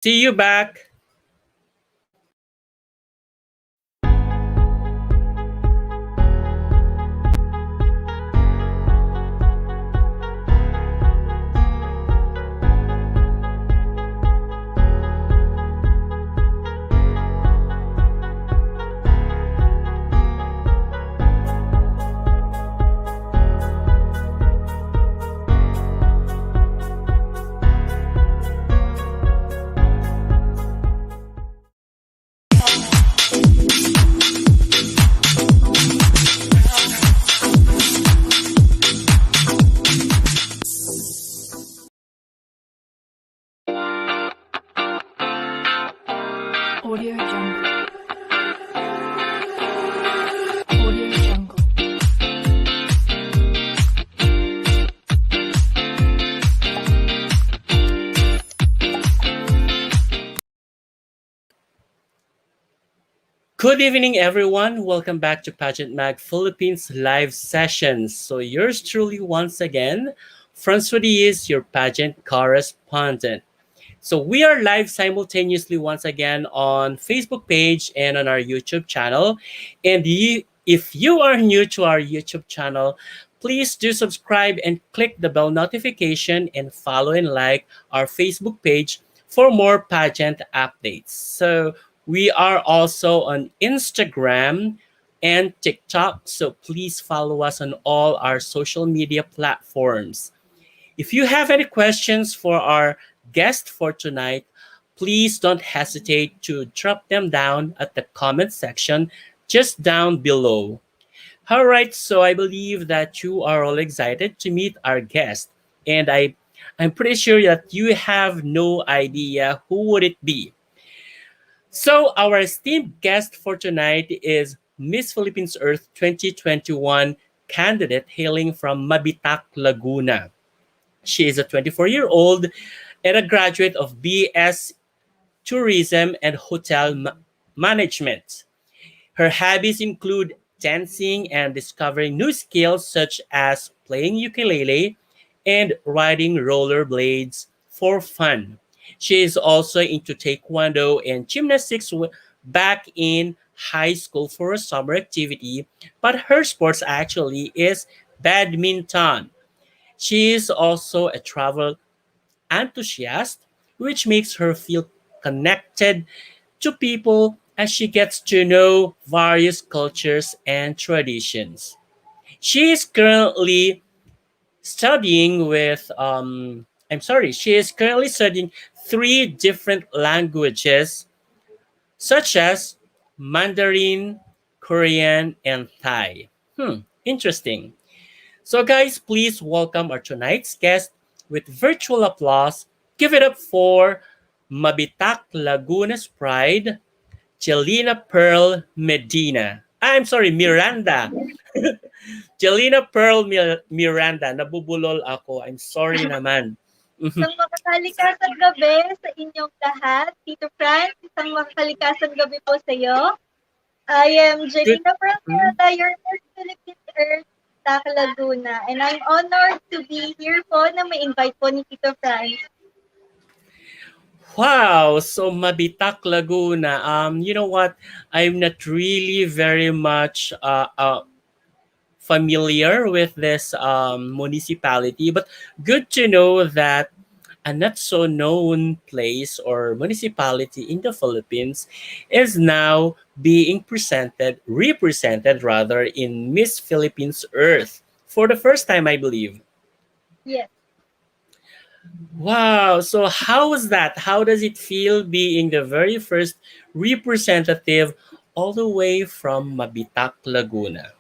See you back. Audio Jungle. Audio Jungle. Good evening, everyone. Welcome back to Pageant Mag Philippines live sessions. So, yours truly, once again, Francois is your pageant correspondent. So, we are live simultaneously once again on Facebook page and on our YouTube channel. And if you are new to our YouTube channel, please do subscribe and click the bell notification and follow and like our Facebook page for more pageant updates. So, we are also on Instagram and TikTok. So, please follow us on all our social media platforms. If you have any questions for our guest for tonight, please don't hesitate to drop them down at the comment section just down below. All right, so I believe that you are all excited to meet our guest, and I'm pretty sure that you have no idea who would it be. So our esteemed guest for tonight is Miss Philippines Earth 2021 candidate hailing from Mabitac, Laguna. She is a 24-year-old and a graduate of BS Tourism and Management. Her hobbies include dancing and discovering new skills such as playing ukulele and riding rollerblades for fun. She is also into taekwondo and gymnastics back in high school for a summer activity, but her sports actually is badminton. She is also a travel enthusiast, which makes her feel connected to people as she gets to know various cultures and traditions. She is currently studying with, she is currently studying three different languages, such as Mandarin, Korean, and Thai. Interesting. So, guys, please welcome our tonight's guest with virtual applause. Give it up for Mabitac Laguna's Pride, Jelina Pearl Medina. I'm sorry, Miranda. Jelina Pearl Miranda. Nabubulol ako. I'm sorry naman. Isang makakalikasang gabi sa inyong lahat. Tito Franz, isang makakalikasang gabi po sa iyo. I am Good. Jelina from Miranda, your North Philippines Earth, Tac Laguna. And I'm honored to be here po na may invite po ni Tito Franz. Wow, so Mabitac Laguna. You know what? I'm not really very much familiar with this municipality, but good to know that a not so known place or municipality in the Philippines is now being represented rather, in Miss Philippines Earth for the first time, I believe. Yes. Wow. So how is that? How does it feel being the very first representative all the way from Mabitac, Laguna?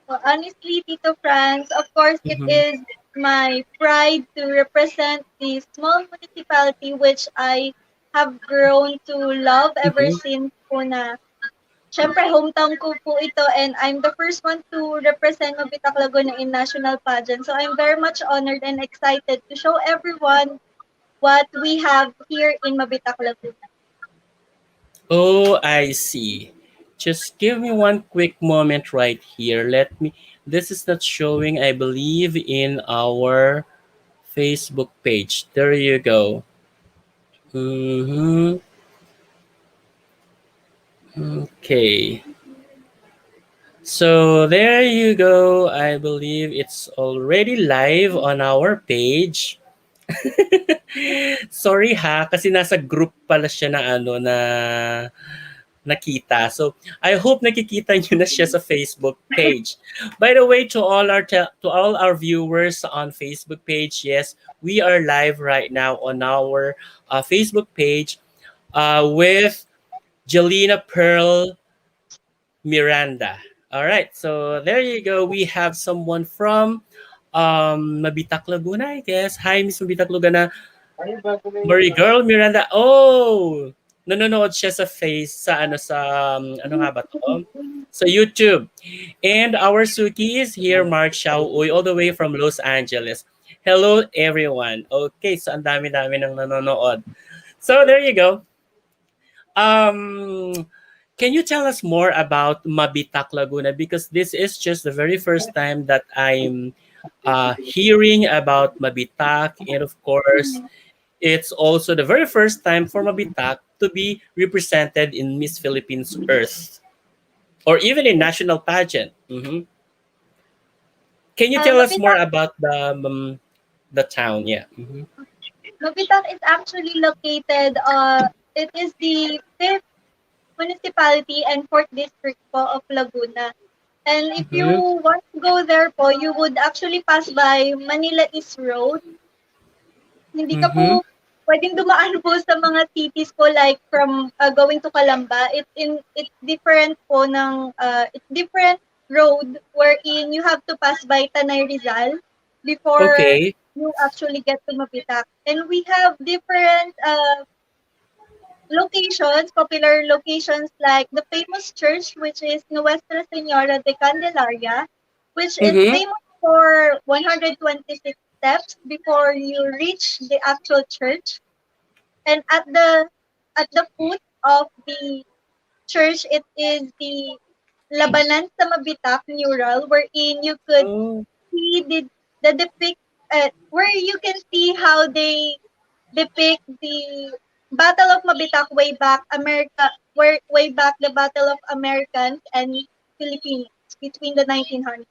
Well, honestly, Tito Franz, of course, it Mhm. is my pride to represent the small municipality which I have grown to love ever Mhm. since po na siyempre, hometown ko po ito and I'm the first one to represent Mabitac Laguna in national pageant. So I'm very much honored and excited to show everyone what we have here in Mabitac Laguna. Oh, I see. Just give me one quick moment right here. This is not showing, I believe, in our Facebook page. There you go. Mm-hmm. Okay. So there you go. I believe it's already live on our page. Sorry ha, kasi nasa group pala siya na ano na nakita. So I hope nakikita niyo na siya sa Facebook page. By the way, to all our viewers on Facebook page, yes, we are live right now on our Facebook page with Jelina Pearl Miranda. All right, so there you go. We have someone from Mabitak Laguna, I guess. Hi, Miss Mabitak Laguna. Marie Girl Miranda. Oh, nanonood siya sa ano nga ba to? Sa YouTube. And our Suki is here, Mark Xiaoy, all the way from Los Angeles. Hello, everyone. Okay, so ang dami-dami nang nanonood. So there you go. Um, can you tell us more about Mabitak Laguna? Because this is just the very first time that I'm hearing about Mabitak. And of course, it's also the very first time for Mabitak to be represented in Miss Philippines Earth or even in national pageant. Mhm. Can you tell us more Mabitak, about the town? Yeah. Mm-hmm. Mabitak is actually located, it is the fifth municipality and fourth district po of Laguna. And if you Mm-hmm. want to go there po, you would actually pass by Manila East Road. Hindi ka Mm-hmm. po pwedeng dumaan po sa mga cities po like from going to Calamba. It's different po it's different road wherein you have to pass by Tanay Rizal before Okay. you actually get to Mapitak. And we have different locations, popular locations like the famous church, which is Nuestra Señora de Candelaria, which is Mm-hmm. famous for 126 steps before you reach the actual church. And at the foot of the church, it is the Labanan sa Mabitak mural, wherein you could Oh. see the depict where you can see how they depict the Battle of Mabitak way back America, where way back the Battle of Americans and Filipinos between the 1900s.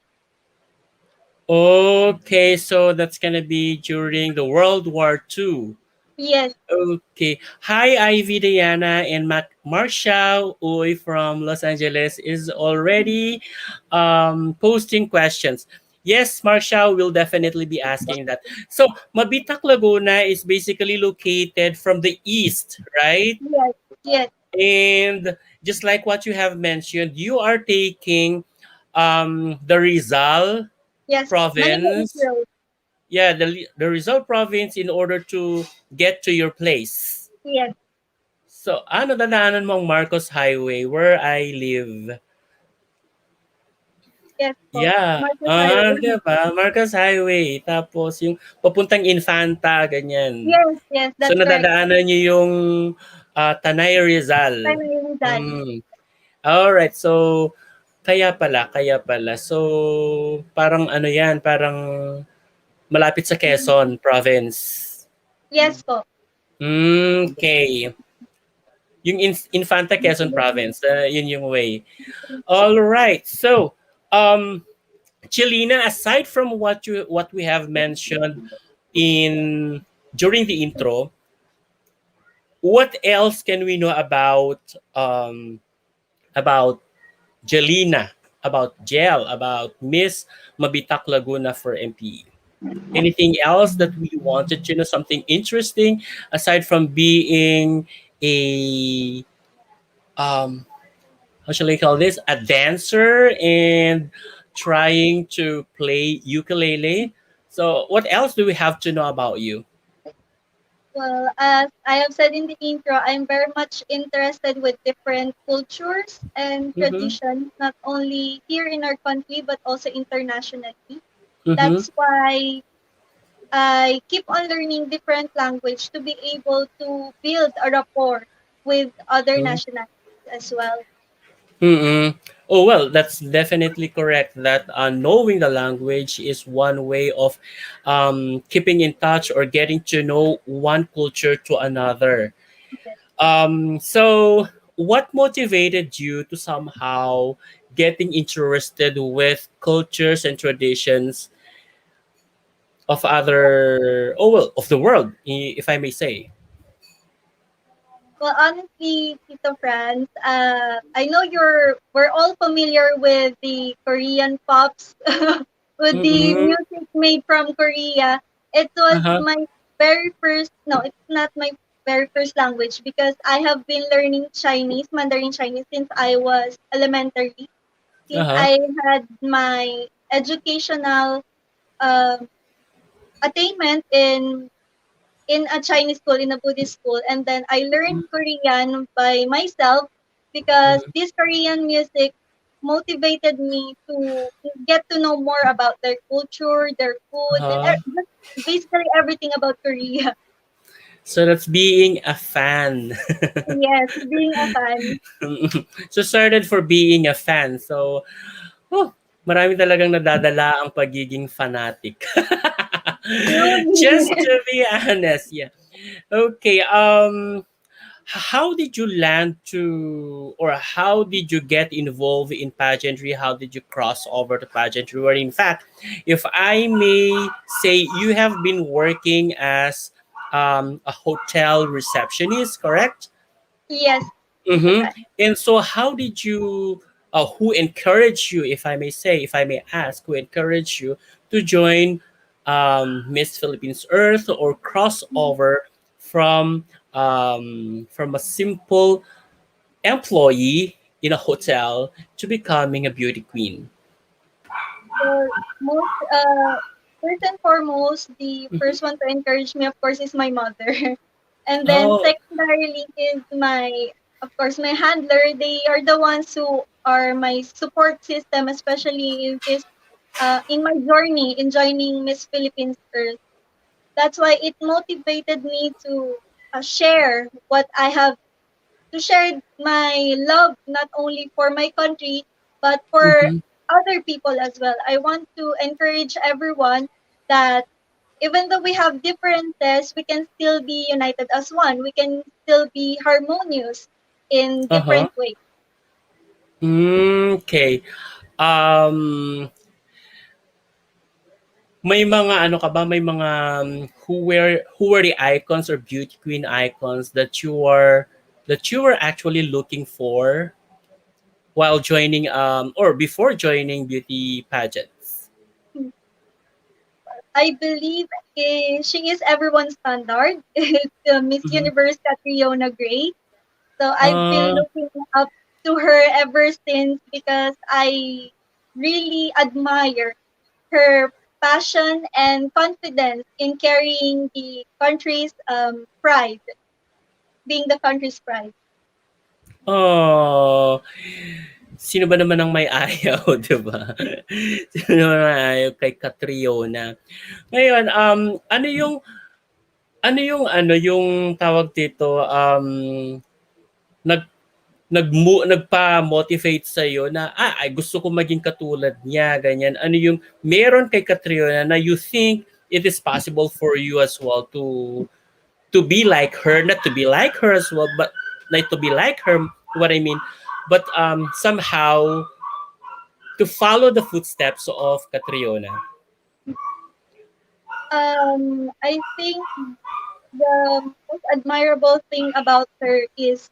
Okay, so that's gonna be during the World War II. Yes, Okay. Hi, Ivy Diana and Marcia Uy from Los Angeles is already posting questions. Yes, Marcia will definitely be asking that. So, Mabitak Laguna is basically located from the east, right? yes, yes, And just like what you have mentioned, you are taking the Rizal yes. Manila is province. road. Yeah, the Rizal province in order to get to your place. Yes, So, ano dadaanan mo ang Marcos Highway where I live? yes po. Yeah, Marcos Highway. 'di ba? Marcos Highway. Tapos yung papuntang Infanta, ganyan. Yes, yes, So, that's correct. nadadaanan niyo yung Tanay Rizal. Tanay Rizal. Mm. Alright, so kaya pala. So, parang ano 'yan, parang malapit sa Quezon province. Yes po. Okay. Yung Infanta Quezon province, yun yung way. All right. So, um Jelina, aside from what we have mentioned in during the intro, what else can we know about Jelina, about Jel, about Miss Mabitak Laguna for MPE? Anything else that we wanted to know? Something interesting aside from being a how shall I call this? A dancer and trying to play ukulele. So, what else do we have to know about you? Well, as I have said in the intro, I'm very much interested with different cultures and Mm-hmm. traditions, not only here in our country, but also internationally. Mm-hmm. That's why I keep on learning different language to be able to build a rapport with other nationalities as well. Mm-hmm. Oh, well, that's definitely correct. That knowing the language is one way of keeping in touch or getting to know one culture to another. So, what motivated you to somehow getting interested with cultures and traditions of other, oh, well, of the world, if I may say? Well, honestly, Tito Franz, I know we're all familiar with the Korean pops, with the Mm-mm. music made from Korea. It was Uh-huh. my very first, no, it's not my very first language because I have been learning Chinese, Mandarin Chinese, since I was elementary, since Uh-huh. I had my educational um, attainment in a Chinese school, in a Buddhist school. And then I learned Korean by myself because Mhm. this Korean music motivated me to get to know more about their culture, their food, and Uh-huh. just basically everything about Korea. So that's being a fan. Yes, being a fan. So started for being a fan. So, oh, marami talagang nadadala ang pagiging fanatic. Just Truly. to be honest, yeah. Okay, how did you land to, or how did you get involved in pageantry? How did you cross over to pageantry? Or in fact, if I may say, you have been working as a hotel receptionist, correct? Yes, Tito Mm-hmm. Fran. And so, how did you, who encouraged you, if I may say, if I may ask, who encouraged you to join Miss Philippines Earth or cross over from a simple employee in a hotel to becoming a beauty queen? Well, first and foremost, the Mhm. first one to encourage me, of course, is my mother. And then Oh, secondarily is of course, my handler. They are the ones who are my support system, especially in my journey in joining Miss Philippines Earth. That's why it motivated me to share what I have to share my love not only for my country but for mhm. other people as well. I want to encourage everyone that even though we have differences, we can still be united as one. We can still be harmonious in Uh-huh. different ways. Okay. Um, May mga ano ka ba, may mga who were the icons or beauty queen icons that you were actually looking for while joining or before joining beauty pageants? I believe she is everyone's standard. It's Miss Mhm. Universe Catriona Gray. So I've been Uh, looking up to her ever since because I really admire her passion and confidence in carrying the country's pride, being the country's pride. oh, sino ba naman ang may ayaw, 'di ba? Sino naman ang ayaw kay Catriona? Ngayon, yung tawag dito, nag nagpa-motivate sa'yo na, ay gusto ko maging katulad niya, ganyan. Ano yung meron kay Catriona na you think it is possible for you as well to be like her, not to be like her as well, but like to be like her, what I mean, but somehow to follow the footsteps of Catriona. I think the most admirable thing about her is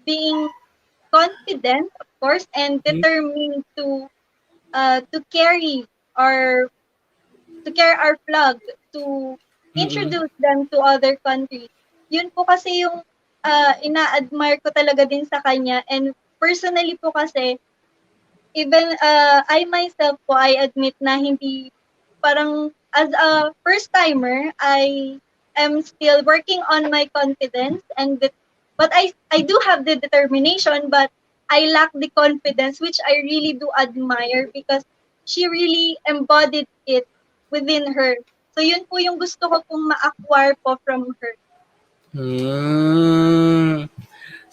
being confident, of course, and Mhm, determined to our carry our flag, to mm-mm, introduce them to other countries. Yun po kasi yung ina-admire ko talaga din sa kanya. And personally po kasi, even I myself po, I admit na hindi, parang as a first timer, I am still working on my confidence but I do have the determination, but I lack the confidence, which I really do admire because she really embodied it within her. So yun po yung gusto ko pong ma-acquire po from her. mm.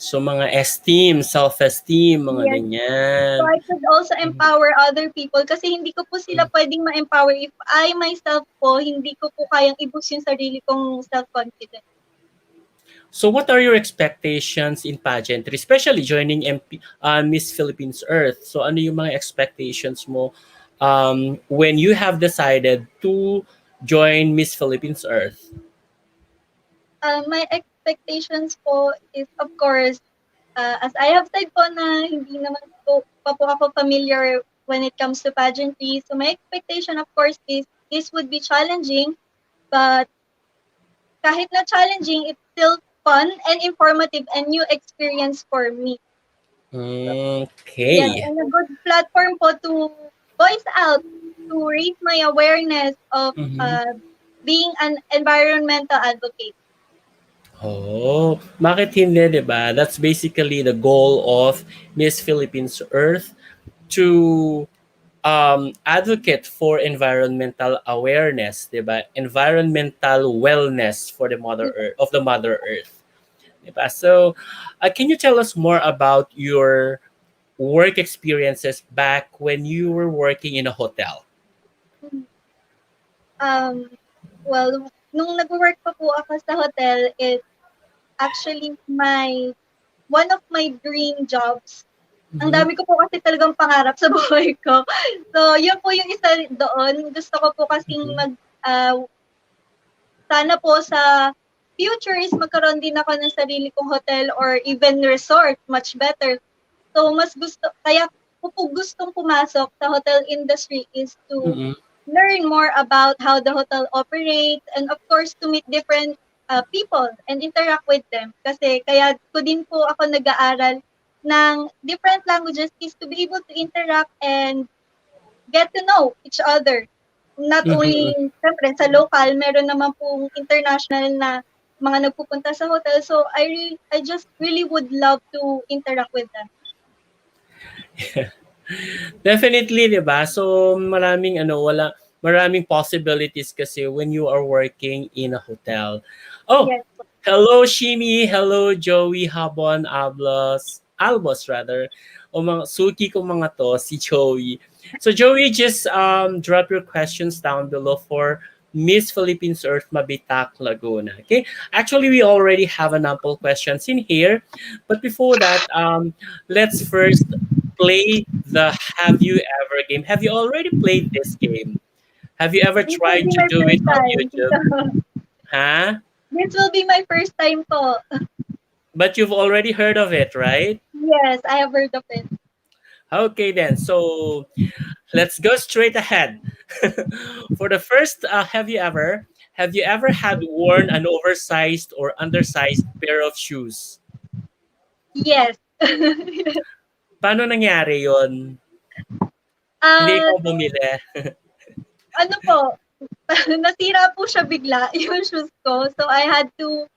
So mga esteem, self-esteem, mga Yes. So ganyan. I could also Mhm. empower other people kasi hindi ko po sila pwedeng ma-empower if I myself po hindi ko po kayang i-boost yung sarili kong self-confidence. So what are your expectations in pageantry, especially joining Miss Philippines Earth? So ano yung mga expectations mo when you have decided to join Miss Philippines Earth? My expectations po is of course, as I have said po na hindi naman po ako familiar when it comes to pageantry. So my expectation of course is this would be challenging, but kahit na challenging, it's still fun and informative and new experience for me. Yes, Okay. and a good platform po to voice out, to raise my awareness of Mhm. being an environmental advocate. Oh, bakit hindi, 'di ba? That's basically the goal of Miss Philippines Earth to advocate for environmental awareness, 'di ba? Environmental wellness for the Mother Earth of the Mother Earth, 'di ba? So, can you tell us more about your work experiences back when you were working in a hotel? Um, well, nung nag-work pa po ako sa hotel, it's actually one of my dream jobs. Ang Mhm. dami ko po kasi talagang pangarap sa buhay ko. So, yun po yung isa doon. Gusto ko po kasing Mhm. sana po sa future is magkaroon din ako ng sarili kong hotel or even resort, much better. So, kaya ko po gustong pumasok sa hotel industry is to Mhm. learn more about how the hotel operates and of course to meet different people and interact with them. Kasi kaya ko din po ako nag-aaral ng different languages is to be able to interact and get to know each other. Not only, Mhm. syempre, sa local, meron naman pong international na mga nagpupunta sa hotel. So, I just really would love to interact with them. Definitely, 'di ba? So maraming possibilities kasi when you are working in a hotel. Oh, Yes. hello Shimi, hello Joey Habon Albos rather. O mga suki ko mga to si Joey. So Joey, just drop your questions down below for Miss Philippines Earth Mabitac Laguna. Okay? Actually, we already have an ample questions in here, but before that, let's first play the Have You Ever game. Have you already played this game? Have you ever This will tried be to my do it first on time. YouTube? Huh? This will be my first time po. But you've already heard of it, right? Yes, I have heard of it. Okay, then. So let's go straight ahead. For the first, have you ever had worn an oversized or undersized pair of shoes? Yes. Paano nangyari yon? Hindi ikaw So, bumili. ano po, nasira po siya bigla, yung shoes ko. So, I had to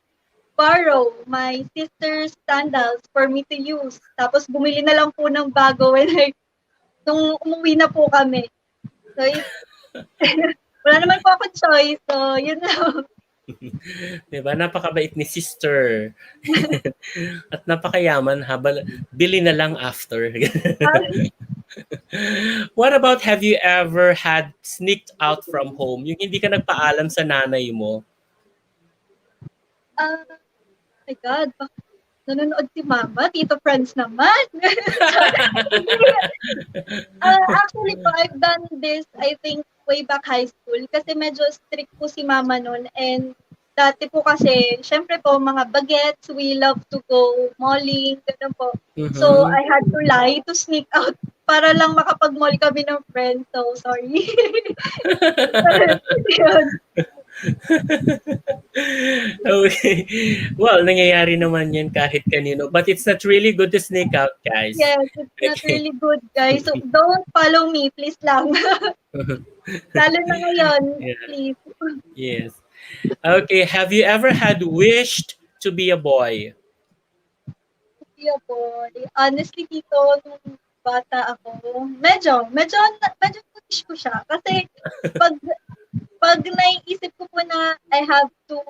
borrow my sister's sandals for me to use. Tapos, bumili na lang po ng bago nung umuwi na po kami. So, wala naman po akong choice. So, yun lang. Diba? Napakabait ni sister. At napakayaman habang bili na lang after. What about have you ever had sneaked out from home? Yung hindi ka nagpaalam sa nanay mo? Ah, my God, nanonood si Mama, Tito Friends naman. Actually po, I've done this, I think, way back high school kasi medyo strict po si Mama nun and dati po kasi, syempre po, mga bagets, we love to go malling, gano'n po. So, Mhm. I had to lie to sneak out para lang makapag-mall kami ng friends. So, sorry. Yun. Okay. Well, nangyayari naman yan kahit kanino. But it's not really good to sneak out, guys. Yes, it's not Okay. really good, guys. So, don't follow me, please lang. Lalo na ngayon, Yeah. please. Yes. Okay. Have you ever had wished to be a boy? Yeah po. Honestly, dito, nung bata ako, medyo foolish ko siya. Kasi, pag, pag naiisip ko po na I have to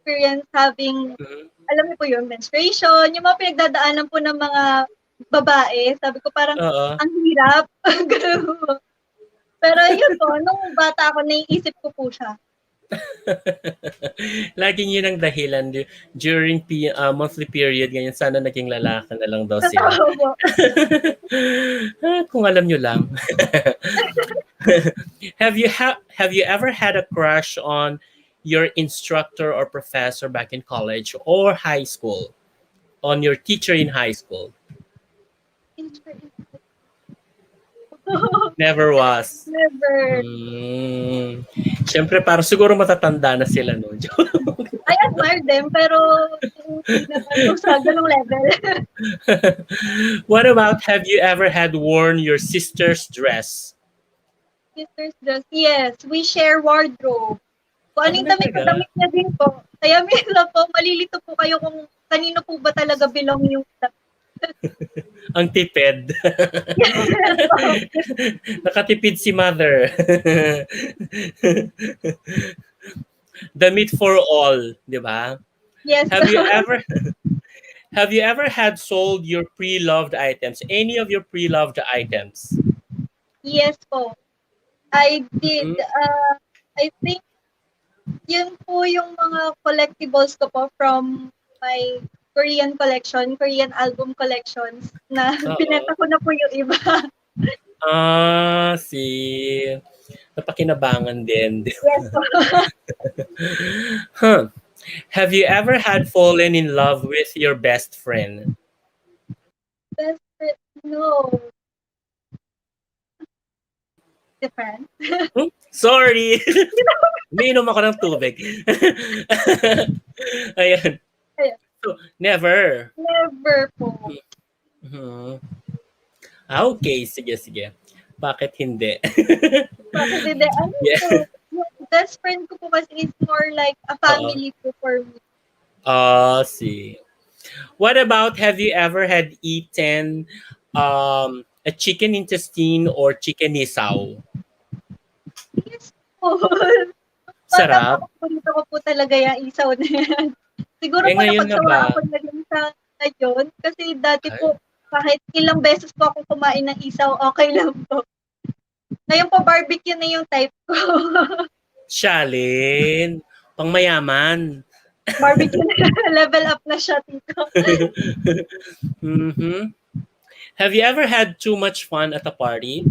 experience having, Mhm. alam niyo po yung menstruation, yung mga pinagdadaanan po ng mga babae. Sabi ko parang, Oo. ang hirap. Ganun po. Pero yun po, nung bata ako, naiisip ko po siya. Laging yun ang dahilan during monthly period ganyan sana naging lalaki na lang daw sila. Totoo po. Kung alam nyo lang. Have you ever had a crush on your instructor or professor back in college or high school? On your teacher in high school? Never was. Never. Siyempre, para siguro matatanda na sila, no? I admire them, pero hindi naman po sa ganung level. What about, have you ever had worn your sister's dress? Sisters just, yes, we share wardrobe. Kung ano yung damit ko, Talaga? damit niya din po. Kaya minsan po, malilito po kayo kung kanino po ba talaga belong yung Ang tipid. yes po. Nakatipid si mother. Damit for all, di ba? Yes Have you po. ever have you ever had sold your pre-loved items? Any of your pre-loved items? Yes po. I did. Mhm. I think yun po yung mga collectibles ko po from my Korean collection, Korean album collections na Oo. binenta ko na po yung iba. Si napakinabangan din. Yes po. Huh. Have you ever had fallen in love with your best friend? Best friend, no. Different. Sorry. Umiinom ako ng tubig. Ayan. Ayun. So, never. Never po. Mhm. Okay, sige. Bakit hindi? Bakit hindi? Ano Yeah. po? Yung best friend ko po kasi is more like a Oo. family po for me. See. What about, have you ever had eaten a chicken intestine or chicken isaw? Yes po. Bata pa Sarap. ako, paborito ko po talaga yung isaw na yan. Siguro po Ngayon na ba? napagsawaan ko na din sa ngayon. Kasi dati Ay, po, kahit ilang beses po ako kumain ng isaw, okay lang po. Ngayon po, barbecue na yung type ko. Shalin. Pang mayaman. Barbecue na, level up na siya, tito. Mhm. Have you ever had too much fun at a party?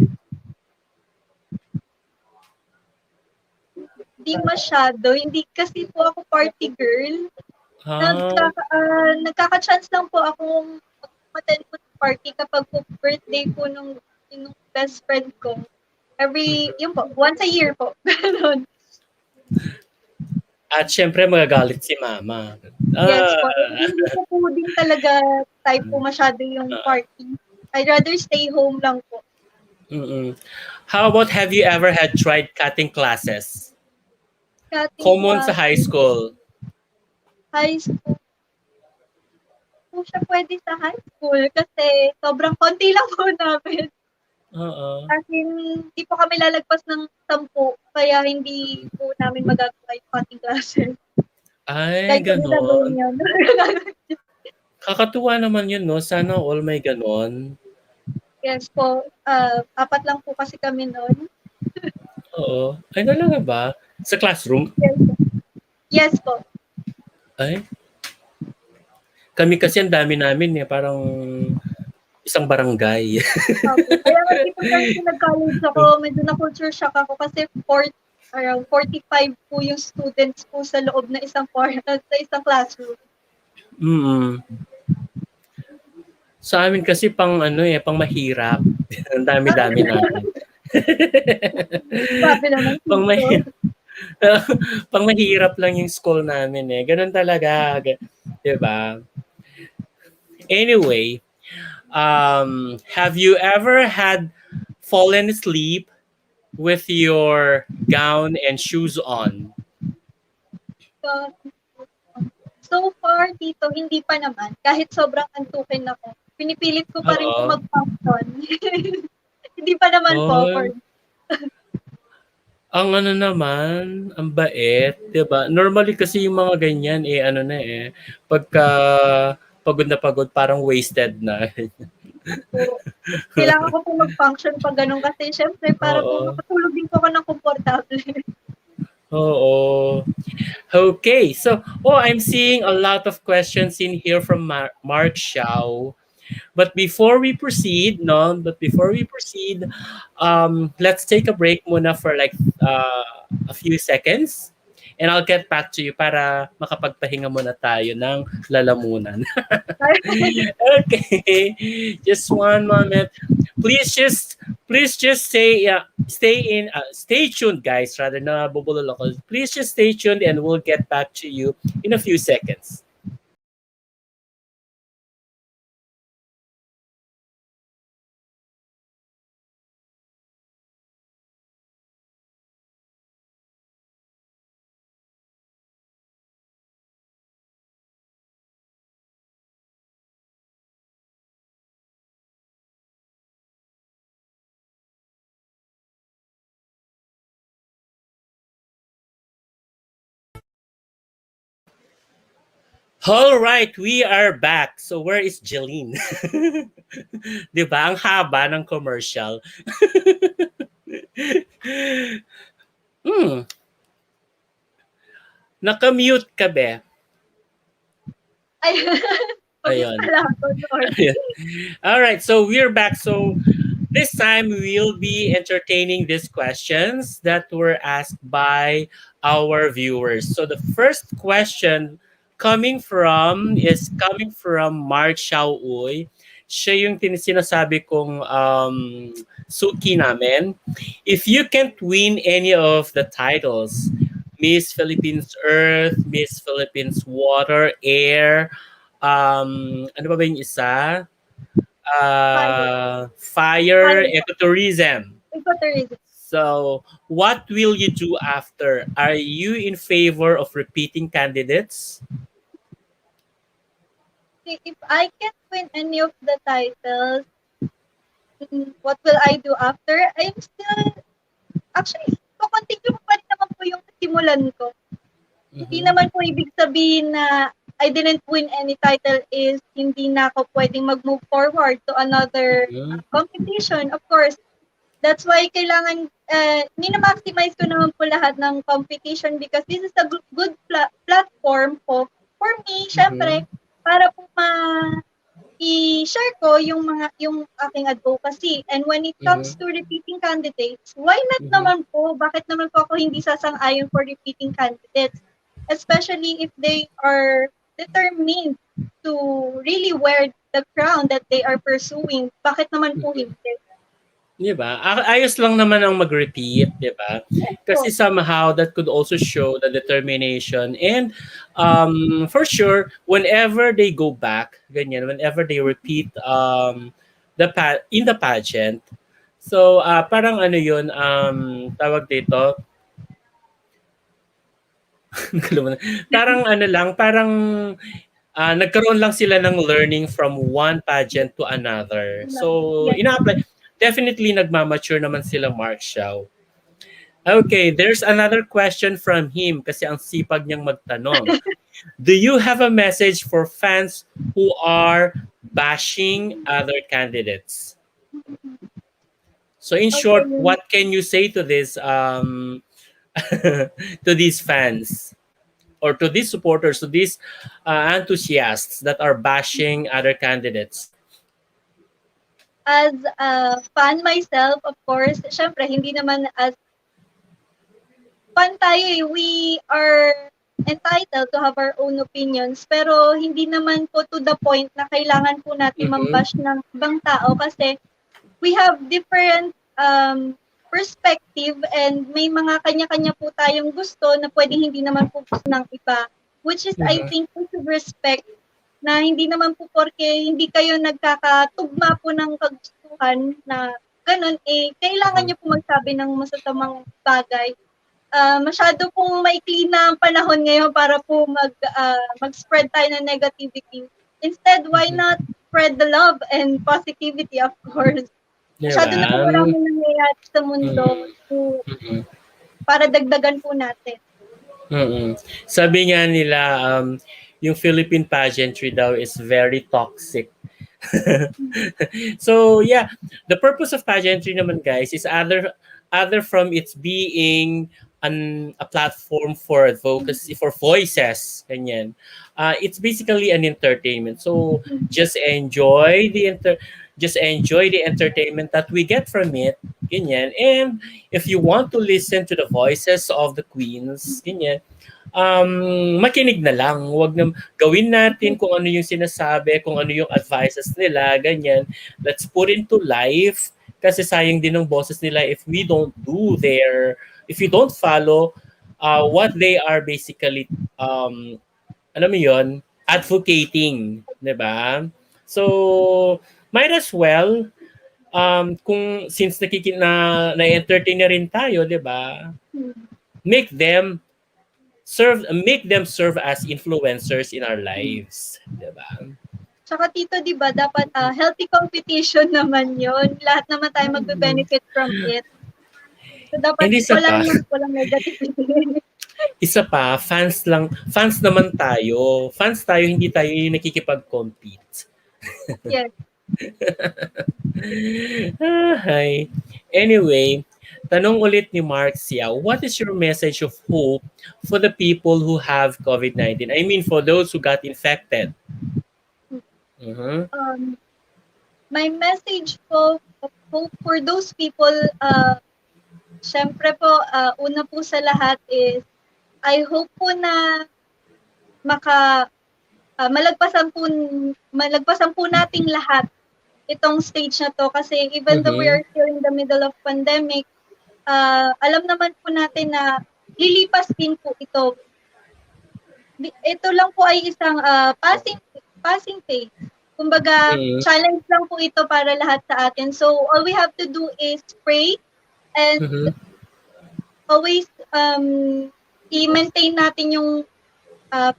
Hindi masyado. Hindi kasi po ako party girl. Ah, Nagkaka-chance lang po akong mag-attend po ng party kapag po birthday po nung best friend ko. Yun po, once a year po. Ganun. at syempre magagalit si mama. Yes Ah, po. Hindi ko po din talaga type po masyado yung party. I'd rather stay home lang po. mm-mm. How about, have you ever had tried cutting classes? Cutting Common sa class, high school. high school. Po siya pwede sa high school kasi sobrang konti lang po namin. Oo. As in, hindi po kami lalagpas ng 10, kaya hindi po namin magagawa yung cutting classes. Ay, Kahit kami na gawin ganon. yun. Kakatuwa naman yun, no? Sana all may ganon. Yes po, 4 lang po kasi kami noon. Oo. Ay, talaga ba? Sa classroom? Yes po. Yes po. Ay. Kami kasi ang dami namin eh. Parang isang barangay. Kaya nga dito kasi nag-college ako, medyo na-culture shock ako kasi around 45 po yung students po sa loob na sa isang classroom. Mm. Sa amin kasi pang pang mahirap. Ang dami-dami namin. Sabi naman pang dito. mahirap. Pang mahirap lang yung school namin eh. Ganun talaga. 'Di ba? Anyway, have you ever had fallen asleep with your gown and shoes on? So far dito, hindi pa naman. Kahit sobrang antukin ako, pinipilit ko pa rin po Oo. mag-function. Hindi pa naman po. Oh. Ang ano naman, ang bait, 'di ba? Normally kasi yung mga ganyan, eh, ano na, eh, pagka pagod na pagod parang wasted na. So, kailangan ko po mag-function 'pag gano'n kasi siyempre para po Oo, makatulog din po ako ng komportable. oo. Okay, so, I'm seeing a lot of questions in here from Mark Xiao. But before we proceed, no, but before we proceed, let's take a break muna for like a few seconds. And I'll get back to you para makapagpahinga muna tayo ng lalamunan. Okay, just one moment. Please just please just stay tuned, guys. Rather na bubulol ako. Please just stay tuned and we'll get back to you in a few seconds. All right, we are back. So where is Jeline? 'Di ba? Ang haba ng commercial. Hmm, naka-mute ka be. Ay, pagod Ayun. pala ako, sorry. Ayun. All right, so we're back. So this time we'll be entertaining these questions that were asked by our viewers. So the first question coming from Mark Xiaoy. Siya yung sinasabi kong suki namin. If you can't win any of the titles, Miss Philippines Earth, Miss Philippines Water, Air, ano ba yung isa? Fire, Fire, fire, ecotourism. ecotourism. So, what will you do after? Are you in favor of repeating candidates? If I can't win any of the titles, what will I do after? I'm still, actually, continue pa rin naman po yung simulan ko. Hindi Mhm. naman po ibig sabihin na I didn't win any title is hindi na ako pwedeng mag-move forward to another Mhm. competition. Of course, that's why kailangan, mina-maximize ko naman po lahat ng competition because this is a good platform po for me, syempre, Mhm. para po i-share ko yung aking advocacy. And when it comes Mhm. to repeating candidates, why not Mhm. naman po? Bakit naman po ako hindi sasang-ayon for repeating candidates? Especially if they are determined to really wear the crown that they are pursuing. Bakit naman po Mhm. hindi? 'Di ba? Ayos lang naman ang mag-repeat, 'di ba? Yes Kasi po. somehow that could also show the determination and for sure whenever they go back, ganyan, whenever they repeat in the pageant. So parang ano 'yun tawag dito, parang ano lang, parang nagkaroon lang sila ng learning from one pageant to another. So, Yes. ina-apply. Definitely nagmamature naman sila, Mark Xiao. Okay, there's another question from him kasi ang sipag niyang magtanong. Do you have a message for fans who are bashing other candidates? So in short, Okay. what can you say to this to these fans or to these supporters, to these enthusiasts that are bashing other candidates? As a fan myself, of course, syempre, hindi naman as fan tayo eh. We are entitled to have our own opinions, pero hindi naman po to the point na kailangan po natin Mhm. mambash ng ibang tao kasi we have different perspective and may mga kanya-kanya po tayong gusto na pwedeng hindi naman po gusto ng iba. Which is, I Mhm. think, we should respect na hindi naman po porke hindi kayo nagkakatugma po ng kagustuhan na ganun, eh, kailangan Mhm. niyo po magsabi ng masasamang bagay. Masyado pong maikli na ang panahon ngayon para po mag-spread tayo ng negativity. Instead, why Mhm. not spread the love and positivity, of course. 'Di Masyado ba? na po maraming nangyayari sa mundo Mhm. to Mhm. para dagdagan po natin. Mm. Sabi nga nila, yung Philippine pageantry daw is very toxic. So yeah, the purpose of pageantry naman guys is other from its being a platform for advocacy for voices ganyan. It's basically an entertainment. So just enjoy the entertainment that we get from it ganyan. And if you want to listen to the voices of the queens ganyan, makinig na lang. Wag na gawin natin kung ano yung sinasabi, kung ano yung advices nila, ganyan. Let's put into life kasi sayang din ng boses nila if we don't follow what they are basically alam mo yon advocating, 'di ba? So might as well kung since na-entertain na rin tayo, 'di ba? Make them make them serve as influencers in our lives, 'di ba? Tsaka tito, 'di ba, dapat healthy competition naman 'yon. Lahat naman tayo magbe-benefit from it. So dapat And isa pa, walang negativity. isa pa, fans naman tayo. Fans tayo, hindi tayo yung nakikipag-compete. Yes. Hi. Anyway, tanong ulit ni Marcia, what is your message of hope for the people who have COVID-19? I mean, for those who got infected. Mhm. My message po for those people, syempre po, una po sa lahat is, I hope po na malagpasan po nating lahat itong stage na to kasi even though we Mhm. are still in the middle of pandemic, alam naman po natin na lilipas din po ito. Ito lang po ay isang passing phase. Kumbaga, Mhm. challenge lang po ito para lahat sa atin. So, all we have to do is pray and Mhm. always i-maintain natin yung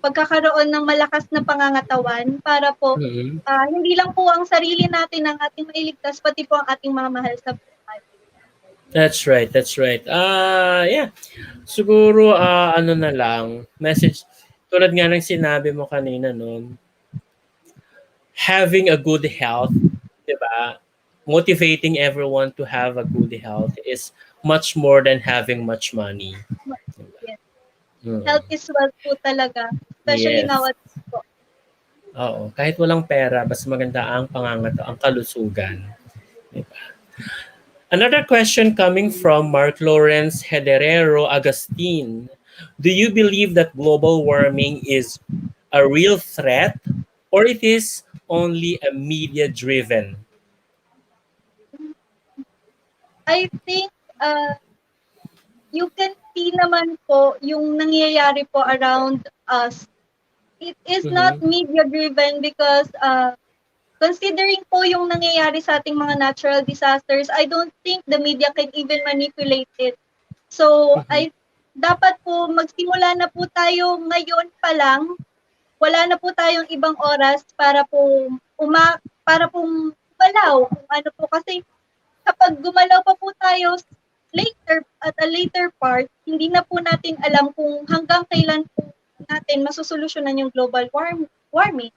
pagkakaroon ng malakas na pangangatawan para po Mhm. hindi lang po ang sarili natin ang ating mailigtas, pati po ang ating mga mahal sa buhay. That's right, that's right. Yeah. Siguro ano na lang, message tulad nga ng sinabi mo kanina noon, having a good health, 'di ba? Motivating everyone to have a good health is much more than having much money. Yes. Mm. Health is wealth po talaga, especially Yes. nowadays po. Oo, kahit walang pera, basta maganda ang kalusugan. 'Di ba? Another question coming from Mark Lawrence Hederero Agustin. Do you believe that global warming is a real threat or it is only a media driven? I think you can see naman po yung nangyayari po around us. It is not Mhm. media driven because considering po yung nangyayari sa ating mga natural disasters, I don't think the media can even manipulate it. So, Mhm. dapat po magsimula na po tayo ngayon pa lang. Wala na po tayong ibang oras para po para pong gumalaw kung ano po kasi kapag gumalaw pa po tayo later at a later part, hindi na po natin alam kung hanggang kailan po natin masusolusyunan yung global warming.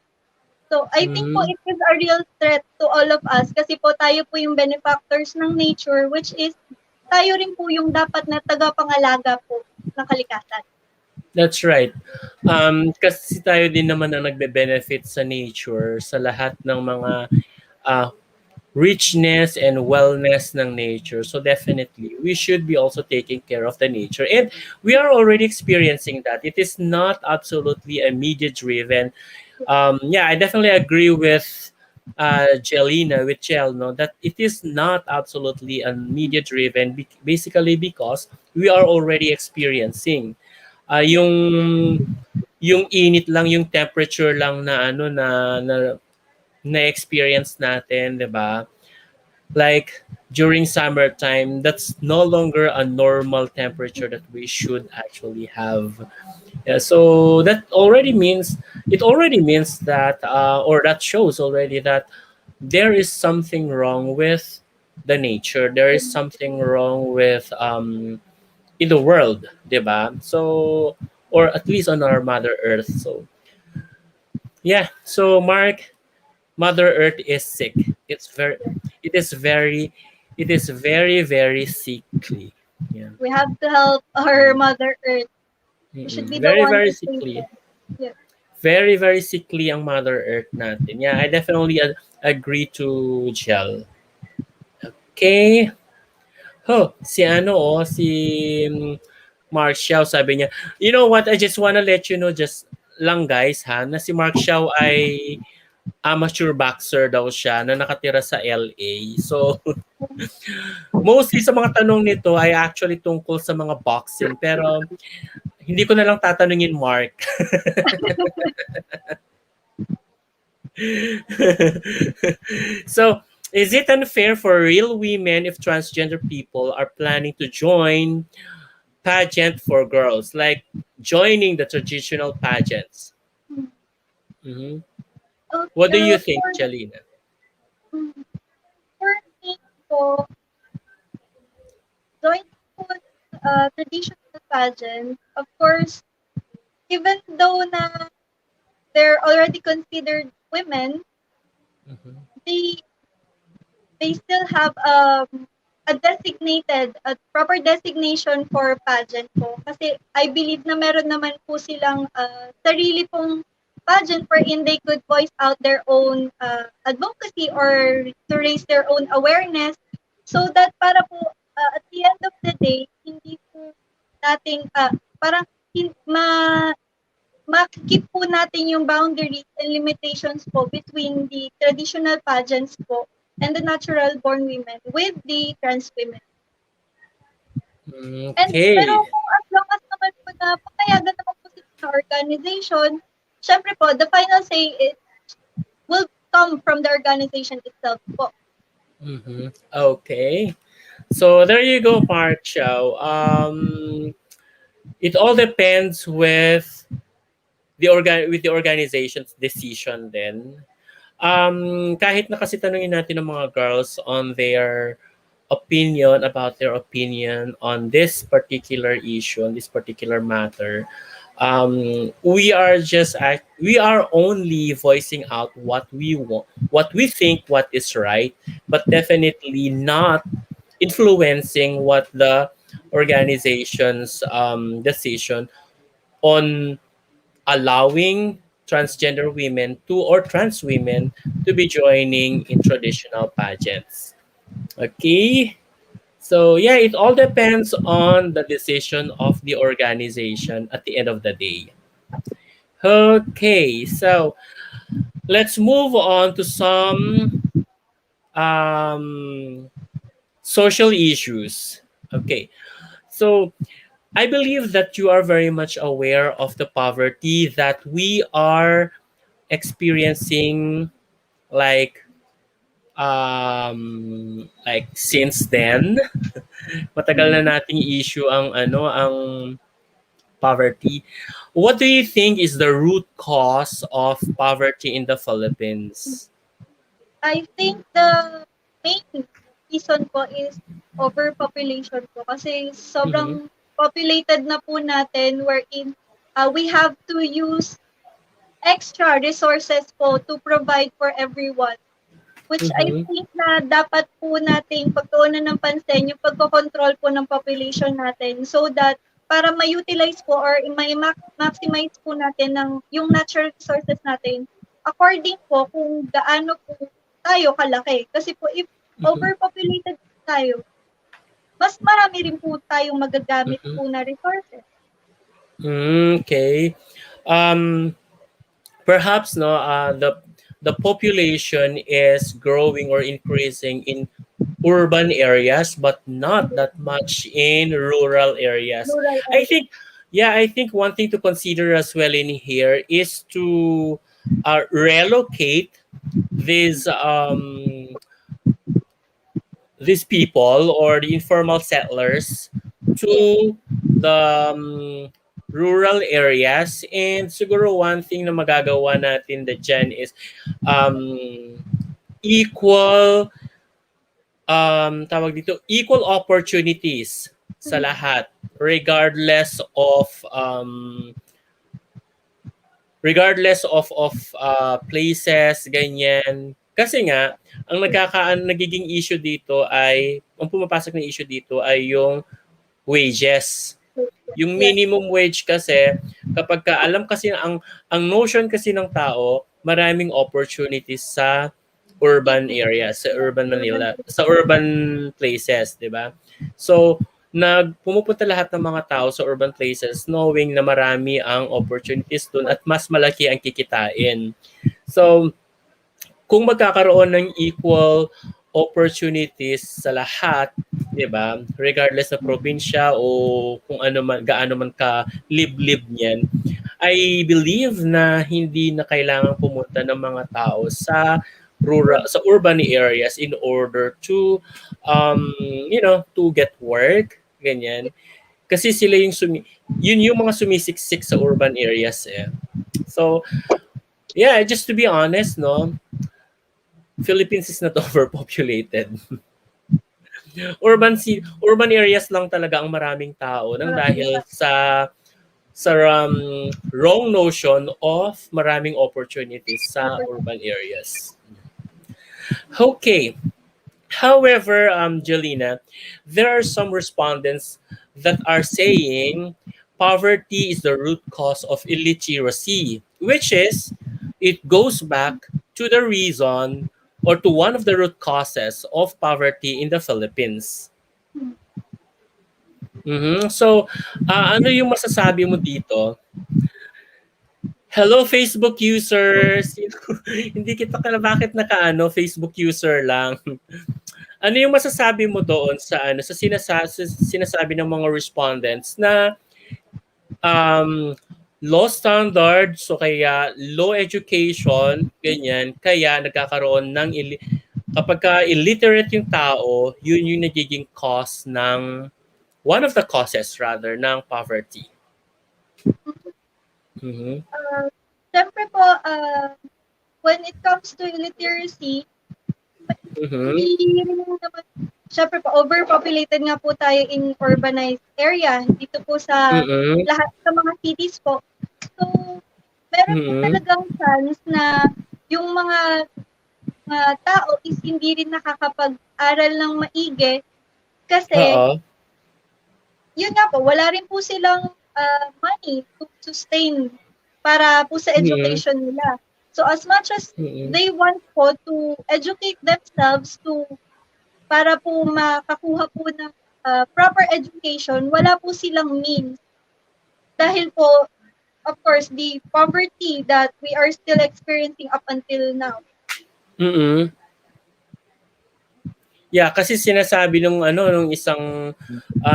So, I think po Mhm. it is a real threat to all of us kasi po tayo po yung benefactors ng nature, which is tayo rin po yung dapat na tagapangalaga po ng kalikasan. That's right. Kasi tayo din naman ang nagbe-benefit sa nature, sa lahat ng mga uh, richness and wellness ng nature. So definitely, we should be also taking care of the nature. And we are already experiencing that. It is not absolutely a media-driven. Yeah, I definitely agree with Jelina, with Jel, no, that it is not absolutely a media-driven, basically because we are already experiencing yung init lang, yung temperature lang na ano na experience natin, 'di ba? Like during summertime, that's no longer a normal temperature that we should actually have. Yeah, so it already means that or that shows already that there is something wrong with the nature. There is something wrong with in the world, 'di ba? So or at least on our Mother Earth. So yeah, so Mark, Mother Earth is sick. It is very, it is very, very sickly. Yeah. We have to help our Mm. Mother Earth. We should Mm-mm. be the Very, one very to save sickly. them. Yeah. Very, very sickly ang Mother Earth natin. Yeah, I definitely agree to Jel. Okay. Oh, si ano oh, si Mark Xiao sabi niya, you know what, I just wanna let you know just lang guys ha, na si Mark Xiao ay amateur boxer daw siya na nakatira sa LA. So, mostly sa mga tanong nito ay actually tungkol sa mga boxing. Pero, hindi ko na lang tatanungin, Mark. So, is it unfair for real women if transgender people are planning to join pageant for girls, like joining the traditional pageants? Mhm. What do Okay, you think, Jelina? mm, for me po, joining po traditional pageant, of course, even though na they're already considered women, Mhm. they they still have a designated, a proper designation for pageant po. Kasi I believe na meron naman po silang sarili pong pageant wherein they could voice out their own advocacy or to raise their own awareness so that para po at the end of the day, hindi po nating parang ma-keep po natin yung boundaries and limitations po between the traditional pageants po and the natural born women with the trans women. And pero Okay. kung as long as naman po na papayagan naman po sila ng organization, syempre po, the final say it will come from the organization itself po. Mhm. Okay. So there you go, Mark Chow. It all depends with the organization's decision then. Kahit na kasi tanungin natin ng mga girls on their opinion about their opinion on this particular issue, on this particular matter, we are only voicing out what we want, what we think, what is right, but definitely not influencing what the organization's decision on allowing transgender women to or trans women to be joining in traditional pageants. Okay. So yeah, it all depends on the decision of the organization at the end of the day. Okay, so let's move on to some um, social issues. Okay, so I believe that you are very much aware of the poverty that we are experiencing, like since then. Matagal na nating issue ang poverty. What do you think is the root cause of poverty in the Philippines? I think the main reason po is overpopulation po kasi Mm-hmm. sobrang populated na po natin wherein we have to use extra resources po to provide for everyone. Which I Mm-hmm. think na dapat po nating pagtuunan ng pansin yung pagko-control po ng population natin so that para ma-utilize po or maximize po natin ng yung natural resources natin according po kung gaano po tayo kalaki. Kasi po if Mm-hmm. overpopulated tayo, mas marami rin po tayong magagamit Mm-hmm. po na resources. Okay. Um, Perhaps no the population is growing or increasing in urban areas but not that much in rural areas. Rural I area. think yeah, I think one thing to consider as well in here is to relocate these these people or the informal settlers Yes. to the rural areas. And siguro one thing na magagawa natin na dyan is um, equal tawag dito, equal opportunities sa lahat, regardless of places, ganyan. Kasi nga, ang nagiging issue dito ay, ang pumapasok na issue dito ay yung wages. Yung Yes. minimum wage kasi, kapag ka, alam kasi ang notion kasi ng tao, maraming opportunities sa urban areas, sa urban Manila, sa urban places, 'di ba? So, pumupunta lahat ng mga tao sa urban places knowing na marami ang opportunities doon at mas malaki ang kikitain. So, kung magkakaroon ng equal opportunities sa lahat, 'di ba? Regardless sa probinsya o kung ano man gaano man ka liblib niyan, I believe na hindi na kailangan pumunta ng mga tao sa urban areas in order to to get work, ganyan. Kasi sila yun yung mga sumisiksik sa urban areas eh. So, yeah, just to be honest, no, Philippines is not overpopulated. Urban areas lang talaga ang maraming tao nang dahil sa wrong notion of maraming opportunities sa urban areas. Okay. However, Jelina, there are some respondents that are saying poverty is the root cause of illiteracy, which is it goes back to the reason or to one of the root causes of poverty in the Philippines. So, ano yung masasabi mo dito? Hello, Facebook users! Hindi kita bakit Facebook user lang? Ano yung masasabi mo doon sa sinasabi ng mga respondents na low standards so kaya low education, ganyan, kaya nagkakaroon ng kapag ka illiterate yung tao, yun yung nagiging cause ng one of the causes rather ng poverty. Mhm. Siyempre po, when it comes to illiteracy, Mhm. hindi rin naman, siyempre po, overpopulated nga po tayo in urbanized area. Dito po sa Mhm. lahat sa mga cities po. So, meron po Mhm. talagang chance na yung mga tao is hindi rin nakakapag-aral ng maigi kasi Oo. yun nga po, wala rin po silang money to sustain para po sa Mhm. education nila. So as much as Mhm. they want po to educate themselves para po makakuha po ng proper education, wala po silang means. Dahil po, of course, the poverty that we are still experiencing up until now. Mhm. Yeah, kasi sinasabi nung isang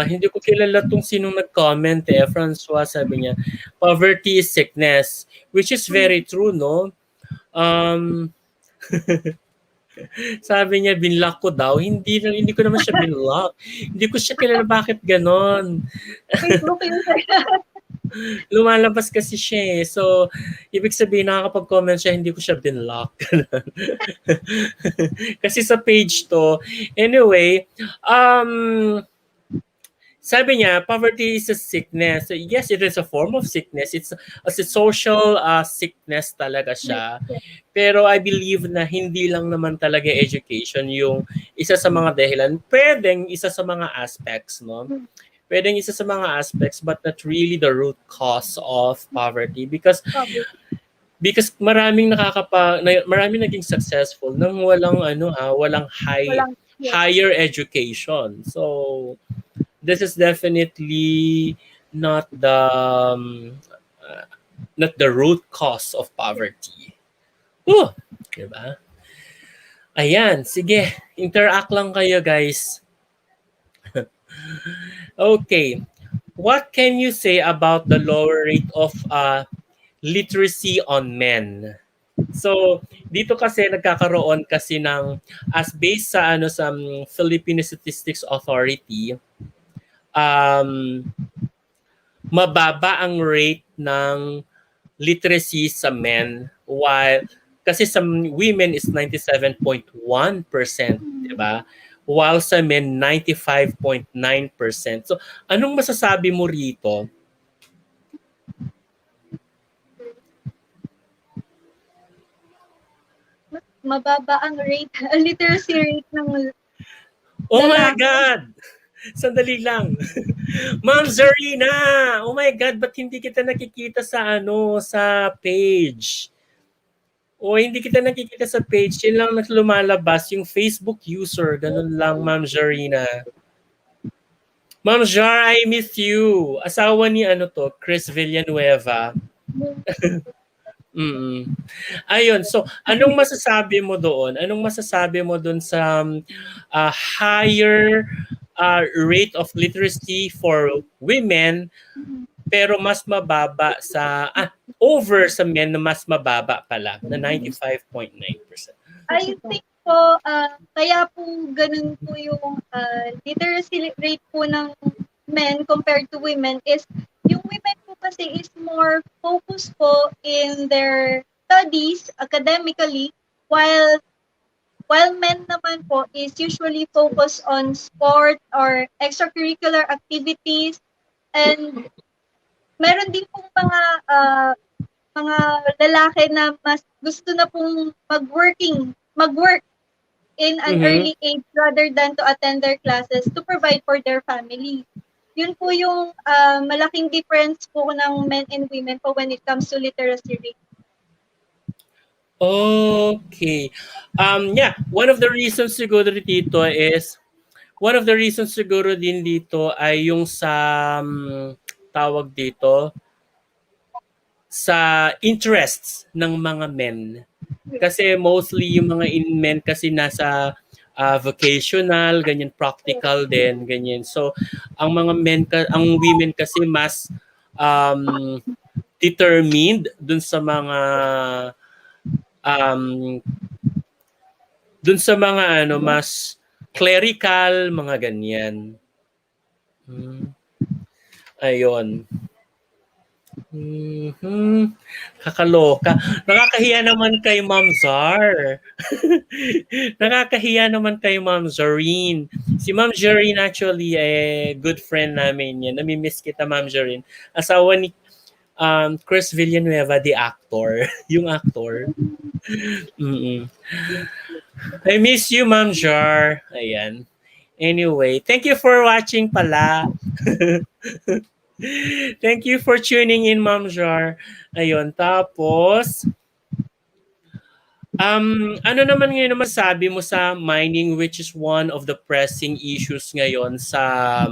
hindi ko kilala tong sinong nag-comment Francois, sabi niya, poverty is sickness, which is very true, no? Um, sabi niya, binlock ko daw. Hindi ko naman siya binlock. Hindi ko siya kilala bakit ganon. Facebook user. Lumalabas kasi siya eh. So, ibig sabihin, nakakapag-comment siya, hindi ko siya binlock. Kasi sa page to. Anyway, sabi niya, poverty is a sickness. So, yes, it is a form of sickness. It's as a social sickness talaga siya. Pero I believe na hindi lang naman talaga education yung isa sa mga dahilan. Pwedeng isa sa mga aspects, no? Pwedeng isa sa mga aspects but not really the root cause of poverty because maraming naging successful nang walang Walang, yes. higher education. So this is definitely not uh, the root cause of poverty. Oh, diba? Ayan, sige. Interact lang kayo, guys. Okay. What can you say about the lower rate of literacy on men? So, dito kasi nagkakaroon kasi ng as based sa Philippine Statistics Authority, um mababa ang rate ng literacy sa men while kasi sa women is 97.1%, 'di ba? while sa men 95.9%. So, anong masasabi mo rito? Mababa ang rate, literacy rate ng Oh my lalaki. God! Sandali lang. Ma'am Zarina! Oh my God, ba't hindi kita nakikita sa sa page? O hindi kita nakikita sa page, yun lang lumalabas, yung Facebook user, ganun lang, Ma'am Zarina. Ma'am Jar, I miss you. Asawa ni Chris Villanueva. Mm. Ayun, so anong masasabi mo doon? Anong masasabi mo doon sa higher rate of literacy for women pero mas mababa sa over sa men na mas mababa pala na 95.9%. I think po, kaya po ganun po yung literacy rate po ng men compared to women is yung women po kasi is more focused po in their studies academically while men naman po is usually focused on sport or extracurricular activities, and meron din pong mga lalaki na mas gusto na pong mag-work in an Mhm. early age rather than to attend their classes to provide for their family. Yun po yung malaking difference po ng men and women po when it comes to literacy rate. Okay. Yeah, one of the reasons siguro din dito ay yung sa tawag dito sa interests ng mga men. Kasi mostly yung mga men kasi nasa vocational, ganyan practical din, ganyan. So ang women kasi mas um, determined dun sa mga um, mas clerical, mga ganyan. Hmm. Ayun. Mhm. Kakaloka. Nakakahiya naman kay Ma'am Zar. Nakakahiya naman kay Ma'am Zareen. Si Ma'am Zareen actually good friend namin yan. Nami-miss kita, Ma'am Zareen. Asawa ni Chris Villanueva, the actor. Yung actor. Mm-mm. I miss you, Ma'am Jar. Ayan. Anyway, thank you for watching pala. Thank you for tuning in, Ma'am Jar. Ayun, tapos, ano naman ngayon na masabi mo sa mining, which is one of the pressing issues ngayon sa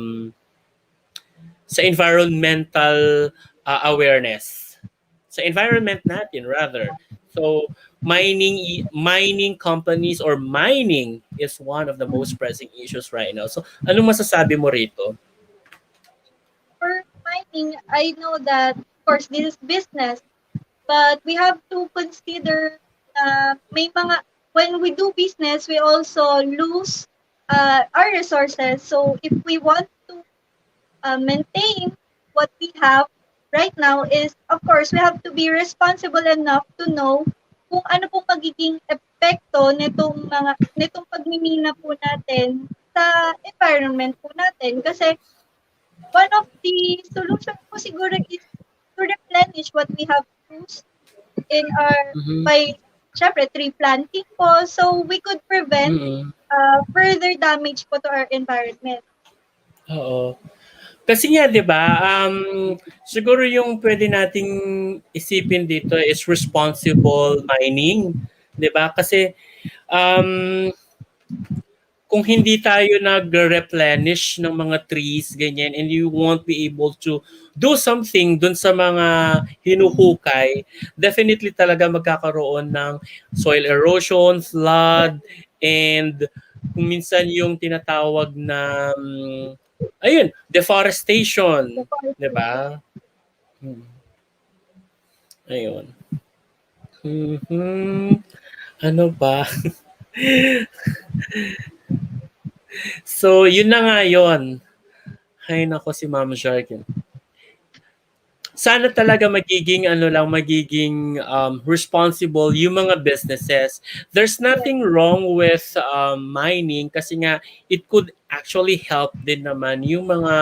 environmental awareness? Sa environment natin, rather. So, mining companies or mining is one of the most pressing issues right now. So, anong masasabi mo rito? For mining, I know that of course this is business, but we have to consider may mga when we do business, we also lose our resources. So if we want to maintain what we have right now is, of course, we have to be responsible enough to know kung ano pong magiging epekto nitong pagmimina po natin sa environment po natin. Kasi one of the solution po siguro is to replenish what we have used in our Mhm. by syempre tree planting po, so we could prevent Mm. further damage po to our environment. Oo. Kasi nga 'di ba, siguro yung pwede nating isipin dito is responsible mining, 'di ba? Kasi um, kung hindi tayo nag-replenish ng mga trees, ganyan, and you won't be able to do something dun sa mga hinuhukay, definitely talaga magkakaroon ng soil erosion, flood, and kung minsan yung tinatawag na, ayun, deforestation, di ba? Hmm. Ayun. Mhm. Ano ba? So, yun na nga yun. Hay nako si Ma'am Jarkin. sana talaga magiging ano lang, magiging responsible yung mga businesses. There's Yes. nothing wrong with mining kasi nga it could actually help din naman yung mga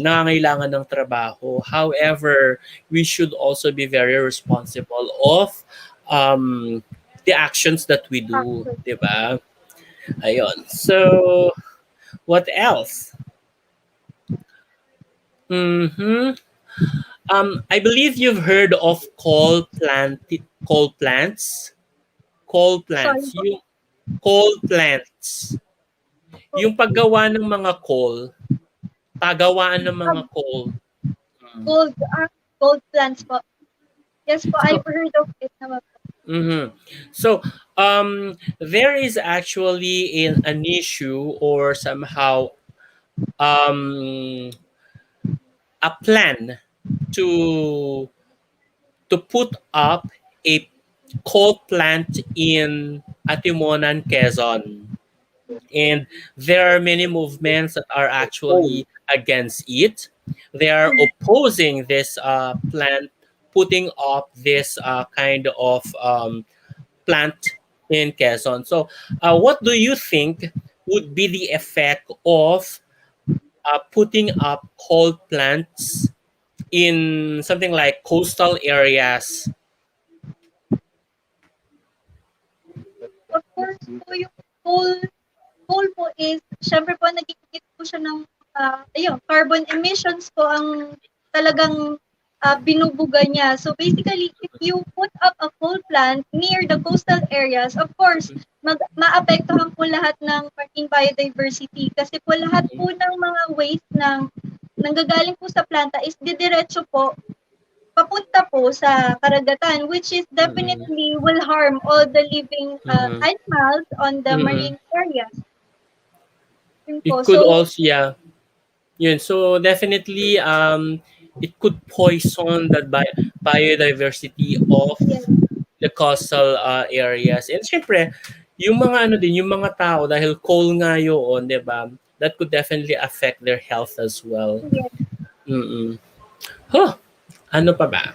nangangailangan ng trabaho. However, we should also be very responsible of um, the actions that we do, Actually. 'di ba? Ayun. So, what else? Mhm. I believe you've heard of coal plants. Coal Sorry plants. po. Yung coal plants. Yung paggawa ng mga coal, pagawaan ng mga coal. Mm. Gold, gold plants po. Yes po, I've So, heard of it naman po. so there is actually an issue or somehow um, a plan to put up a coal plant in Atimonan, Quezon. And there are many movements that are actually against it. They are opposing this plant, putting up this kind of plant in Quezon. So, what do you think would be the effect of putting up coal plants in something like coastal areas? Of course po, yung gold coal po is, syempre po, nag-i-emit po siya ng, ayun, carbon emissions po ang talagang binubuga niya. So basically, if you put up a coal plant near the coastal areas, of course, maapektuhan po lahat ng marine biodiversity kasi po lahat po ng mga waste ng nanggagaling po sa planta is didiretso po papunta po sa karagatan, which is Mm-mm. definitely will harm all the living Mm-mm. animals on the Mm-mm. marine areas. Yun po. It could So, also, yeah, yun. So definitely, it could poison the biodiversity of yes, the coastal areas. And syempre, yung mga ano din, yung mga tao, dahil coal nga yun, di ba? That could definitely affect their health as well. yes. Mm-mm. Huh, ano pa ba?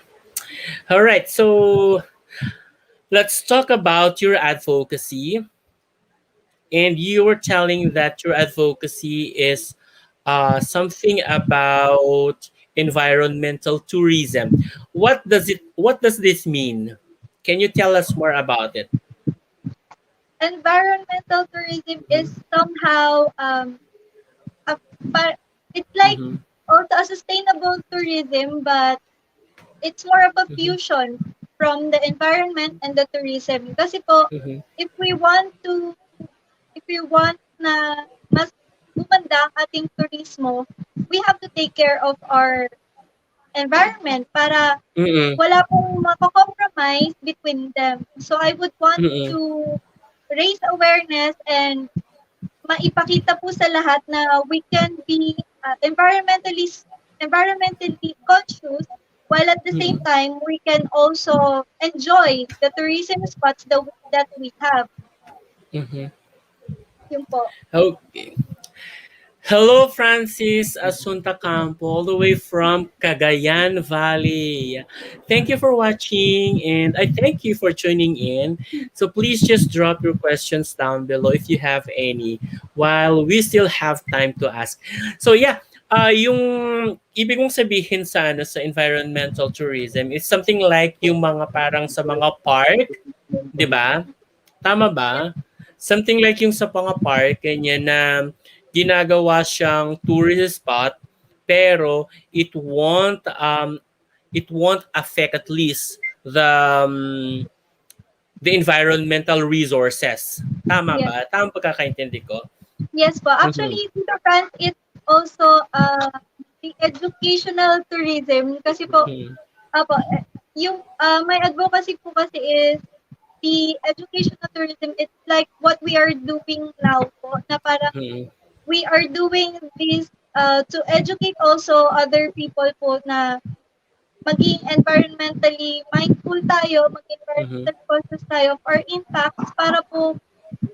All right, so let's talk about your advocacy. And you were telling that your advocacy is something about environmental tourism. What does this mean? Can you tell us more about it? Environmental tourism is Mm-hmm. somehow, a, it's like Mm-hmm. also a sustainable tourism, but it's more of a Mm-hmm. fusion from the environment and the tourism. Kasi po, Mm-hmm. if we want to, if we want na mas gumanda ang ating turismo, we have to take care of our environment para Mm-hmm. wala pong mako-compromise between them. So I would want Mm-hmm. to raise awareness and maipakita po sa lahat na we can be environmentally conscious, while at the same Mm-hmm. time we can also enjoy the tourism spots that we have. Mm-hmm. Yun po. Okay. Hello, Francis Asunta Campo, all the way from Cagayan Valley. Thank you for watching, and I thank you for tuning in. So please just drop your questions down below if you have any, while we still have time to ask. So yeah, yung ibig kong sabihin sa, ano, sa environmental tourism, it's something like yung mga parang sa mga park, di ba? Tama ba? Something like yung sa mga park, ganyan na ginagawa siyang tourist spot, pero it won't affect at least the environmental resources. Tama Yes. ba? Tama pagkakaintindi ko? Yes po. Mhm. Actually, Tito France, it's also the educational tourism kasi po, Mhm. apo, yung my advocacy po kasi is the educational tourism. It's like what we are doing now po, na parang Mhm. we are doing this to educate also other people po na maging environmentally mindful tayo, maging Mhm. environmental conscious tayo of our impacts para po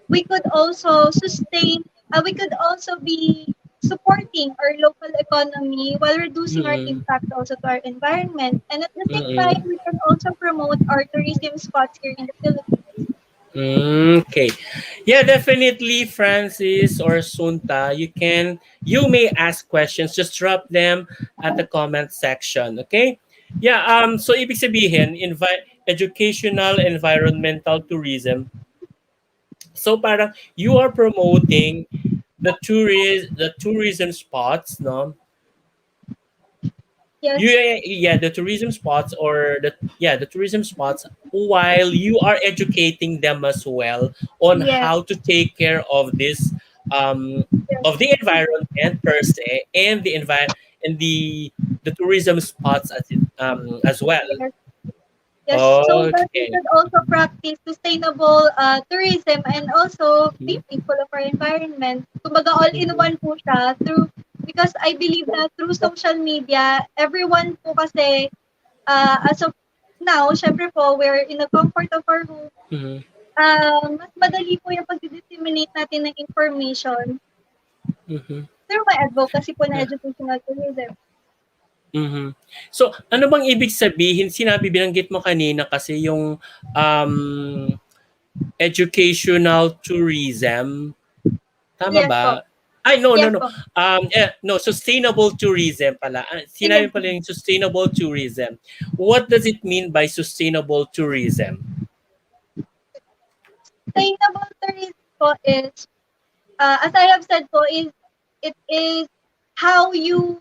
we could also sustain, we could also be supporting our local economy while reducing our Mm-mm. impact also to our environment. And at the same time, Mm-mm. we can also promote our tourism spots here in the Philippines. Okay. Yeah, definitely, Francis or Sunta. You may ask questions. Just drop them at the comment section. Okay. Yeah. So ibig sabihin, educational environmental tourism. So parang you are promoting the tourism spots, no? Yes, Yeah, the tourism spots or the tourism spots, while you are educating them as well on yes, how to take care of this um of yes, the environment per se, and the tourism spots as well. yes. Yes, so that we Okay. could also practice sustainable tourism and also be Mhm, mindful of our environment. Kumbaga mhm, all-in-one po siya because I believe that through social media, everyone po kasi as of now, syempre po, we're in the comfort of our home. mhm, Mas madali po yung pag-disseminate natin ng information mhm. through my advocacy po na Yeah. educational tourism. Mhm. So, ano bang ibig sabihin? Binanggit mo kanina kasi yung um, educational tourism. Tama Yes po. ba? Ay, no, no, Yes no. po. No, sustainable tourism pala. Yes. Sinabi pala yung sustainable tourism. What does it mean by sustainable tourism? Sustainable tourism po is as I have said po, it is how you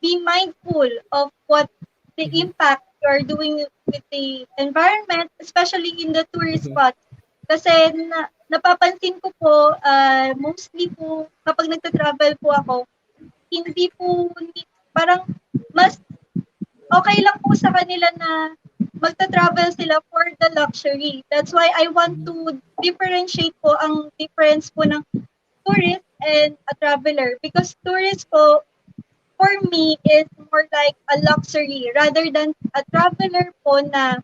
be mindful of what the Mhm, impact you are doing with the environment, especially in the tourist mhm, spots. Kasi napapansin ko po, mostly po, kapag nagta-travel po ako, hindi po, parang mas okay lang po sa kanila na magta-travel sila for the luxury. That's why I want mhm. to differentiate po ang difference po ng tourist and a traveler. Because tourist po, for me, is more like a luxury rather than a traveler po na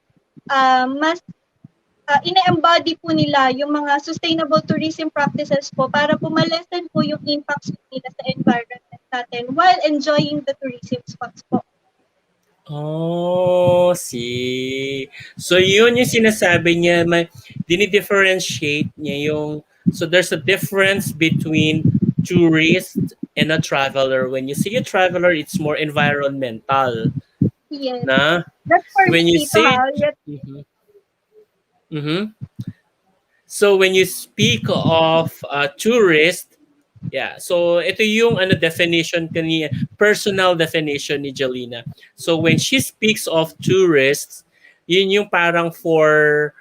mas ine-embody po nila yung mga sustainable tourism practices po para po malesen po yung impacts nila sa environment natin while enjoying the tourism spots po. Oh, see. So yun yung sinasabi niya, dinidifferentiate niya yung, so there's a difference between tourist and a traveler. When you see a traveler, it's more environmental, Yes. na? That's for When me, you Tito say, Hal. Yes, mhm, mhm. So when you speak of tourist, yeah. So ito yung definition kani personal definition ni Jelina. So when she speaks of tourists, yun yung parang for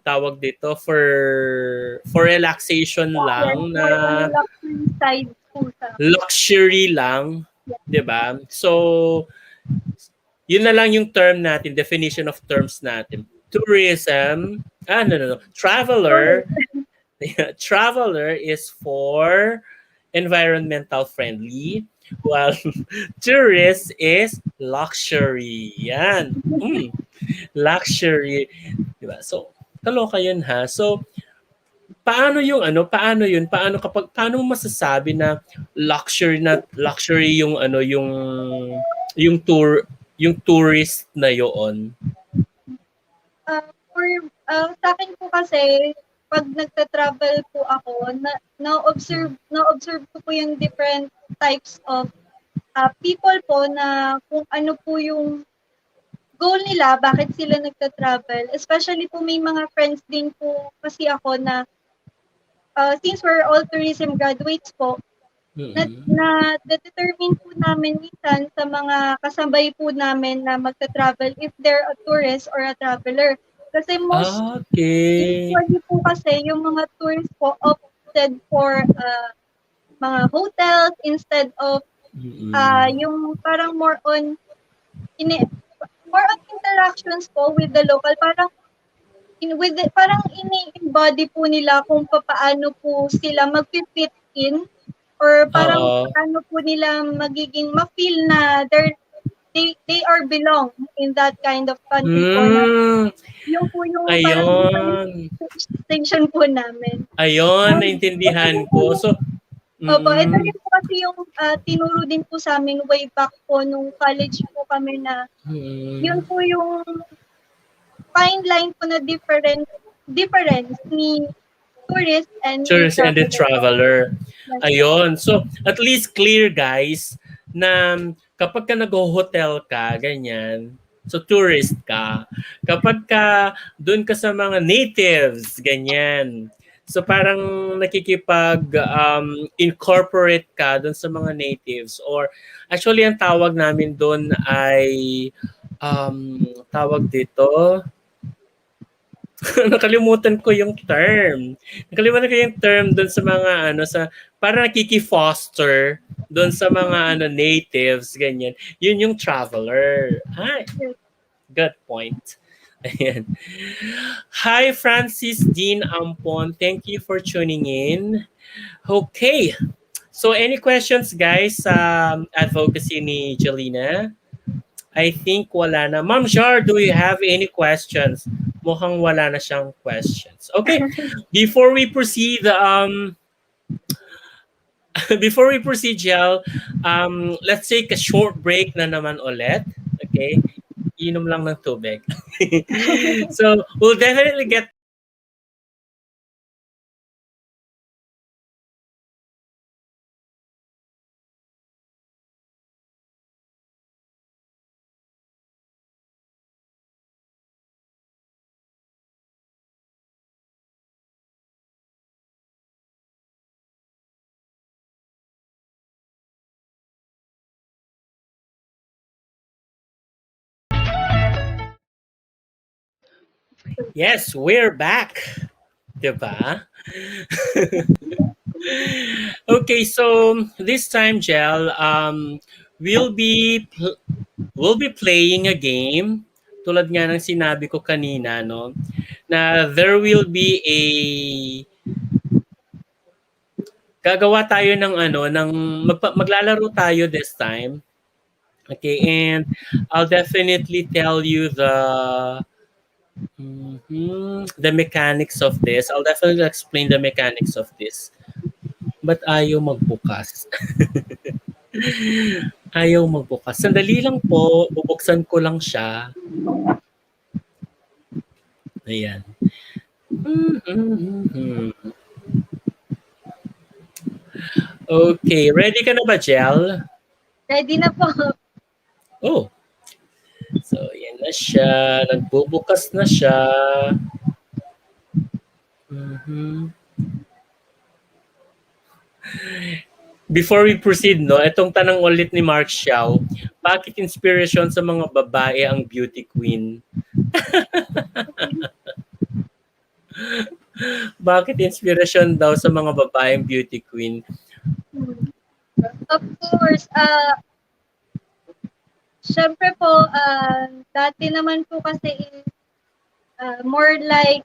tawag dito for relaxation yes, lang more on the na luxury side po sa luxury lang, 'di ba? So yun na lang yung term natin, definition of terms natin. Tourism, no, no, no. Traveler, tourist. traveler is for environmental friendly, while tourist is luxury. Yan. Luxury. Diba? So, kaloka yun ha. So, paano mo masasabi na luxury yung yung tour yung tourist na yon? For sa akin po kasi, 'pag nagta-travel po ako, na-observe ko po yung different types of people po na kung ano po yung goal nila, bakit sila nagta-travel. Especially po may mga friends din po kasi ako na since we're all tourism graduates po, Mm-mm. na-determine po namin minsan sa mga kasabay po namin na magta-travel if they're a tourist or a traveler. Kasi Okay. usually po kasi yung mga tourists po opted for mga hotels instead of Mm-mm. yung parang ini more on interactions po with the local, parang parang ini-embody po nila kung paano po sila mag-fit in or parang Oo. paano po nila magiging ma-feel na they are belong in that kind of country po na Hmm, yung po yung parang ayun. differentiation po namin. Ayun, And ito naintindihan din po ko. yung So, Opo, ito Mm. rin po kasi yung, tinuro din po sa'min way back po nung college po kami na yun Mm. po yung fine line po na difference ni tourist and ni Tourist and the traveler po. traveler. Yes po. Ayun. So, at least clear guys na kapag ka nag-hotel ka, ganyan, so tourist ka. Kapag ka doon ka sa mga natives, ganyan. So parang nakikipag incorporate ka doon sa mga natives or actually ang tawag namin doon ay tawag dito nakalimutan ko yung term. Nakalimutan ko yung term doon sa mga ano sa para nakiki-foster doon sa mga ano natives ganyan. Yun yung traveler. Hi, Yes. good point. Ayan. Hi Francis Dean Ampon. Thank you for tuning in. Okay. So any questions guys sa advocacy ni Jelina? I think wala na. Ma'am Jar, do you have any questions? Mukhang wala na siyang questions. Okay, before we proceed, before we proceed, Jel, let's take a short break na naman ulit. Okay, inom lang ng tubig. So, we'll definitely get Yes, we're back. Diba? Okay, so this time, Jel, we'll be we'll be playing a game tulad nga ng sinabi ko kanina no na there will be a gagawa tayo ng ano ng maglalaro tayo this time. Okay, and I'll definitely tell you the mechanics of this. I'll definitely explain the mechanics of this. But ayaw magbukas? Ayaw magbukas. Sandali lang po, bubuksan ko lang siya. Ayan. Okay, ready ka na ba, Jel? Ready na po. Oh, so yan na siya. Nagbubukas na siya. Mhm. Before we proceed, no, itong tanong ulit ni Mark Xiao, bakit inspiration sa mga babae ang beauty queen? Bakit inspiration daw sa mga babae ang beauty queen? Of course, siyempre po, dati naman po kasi is, more like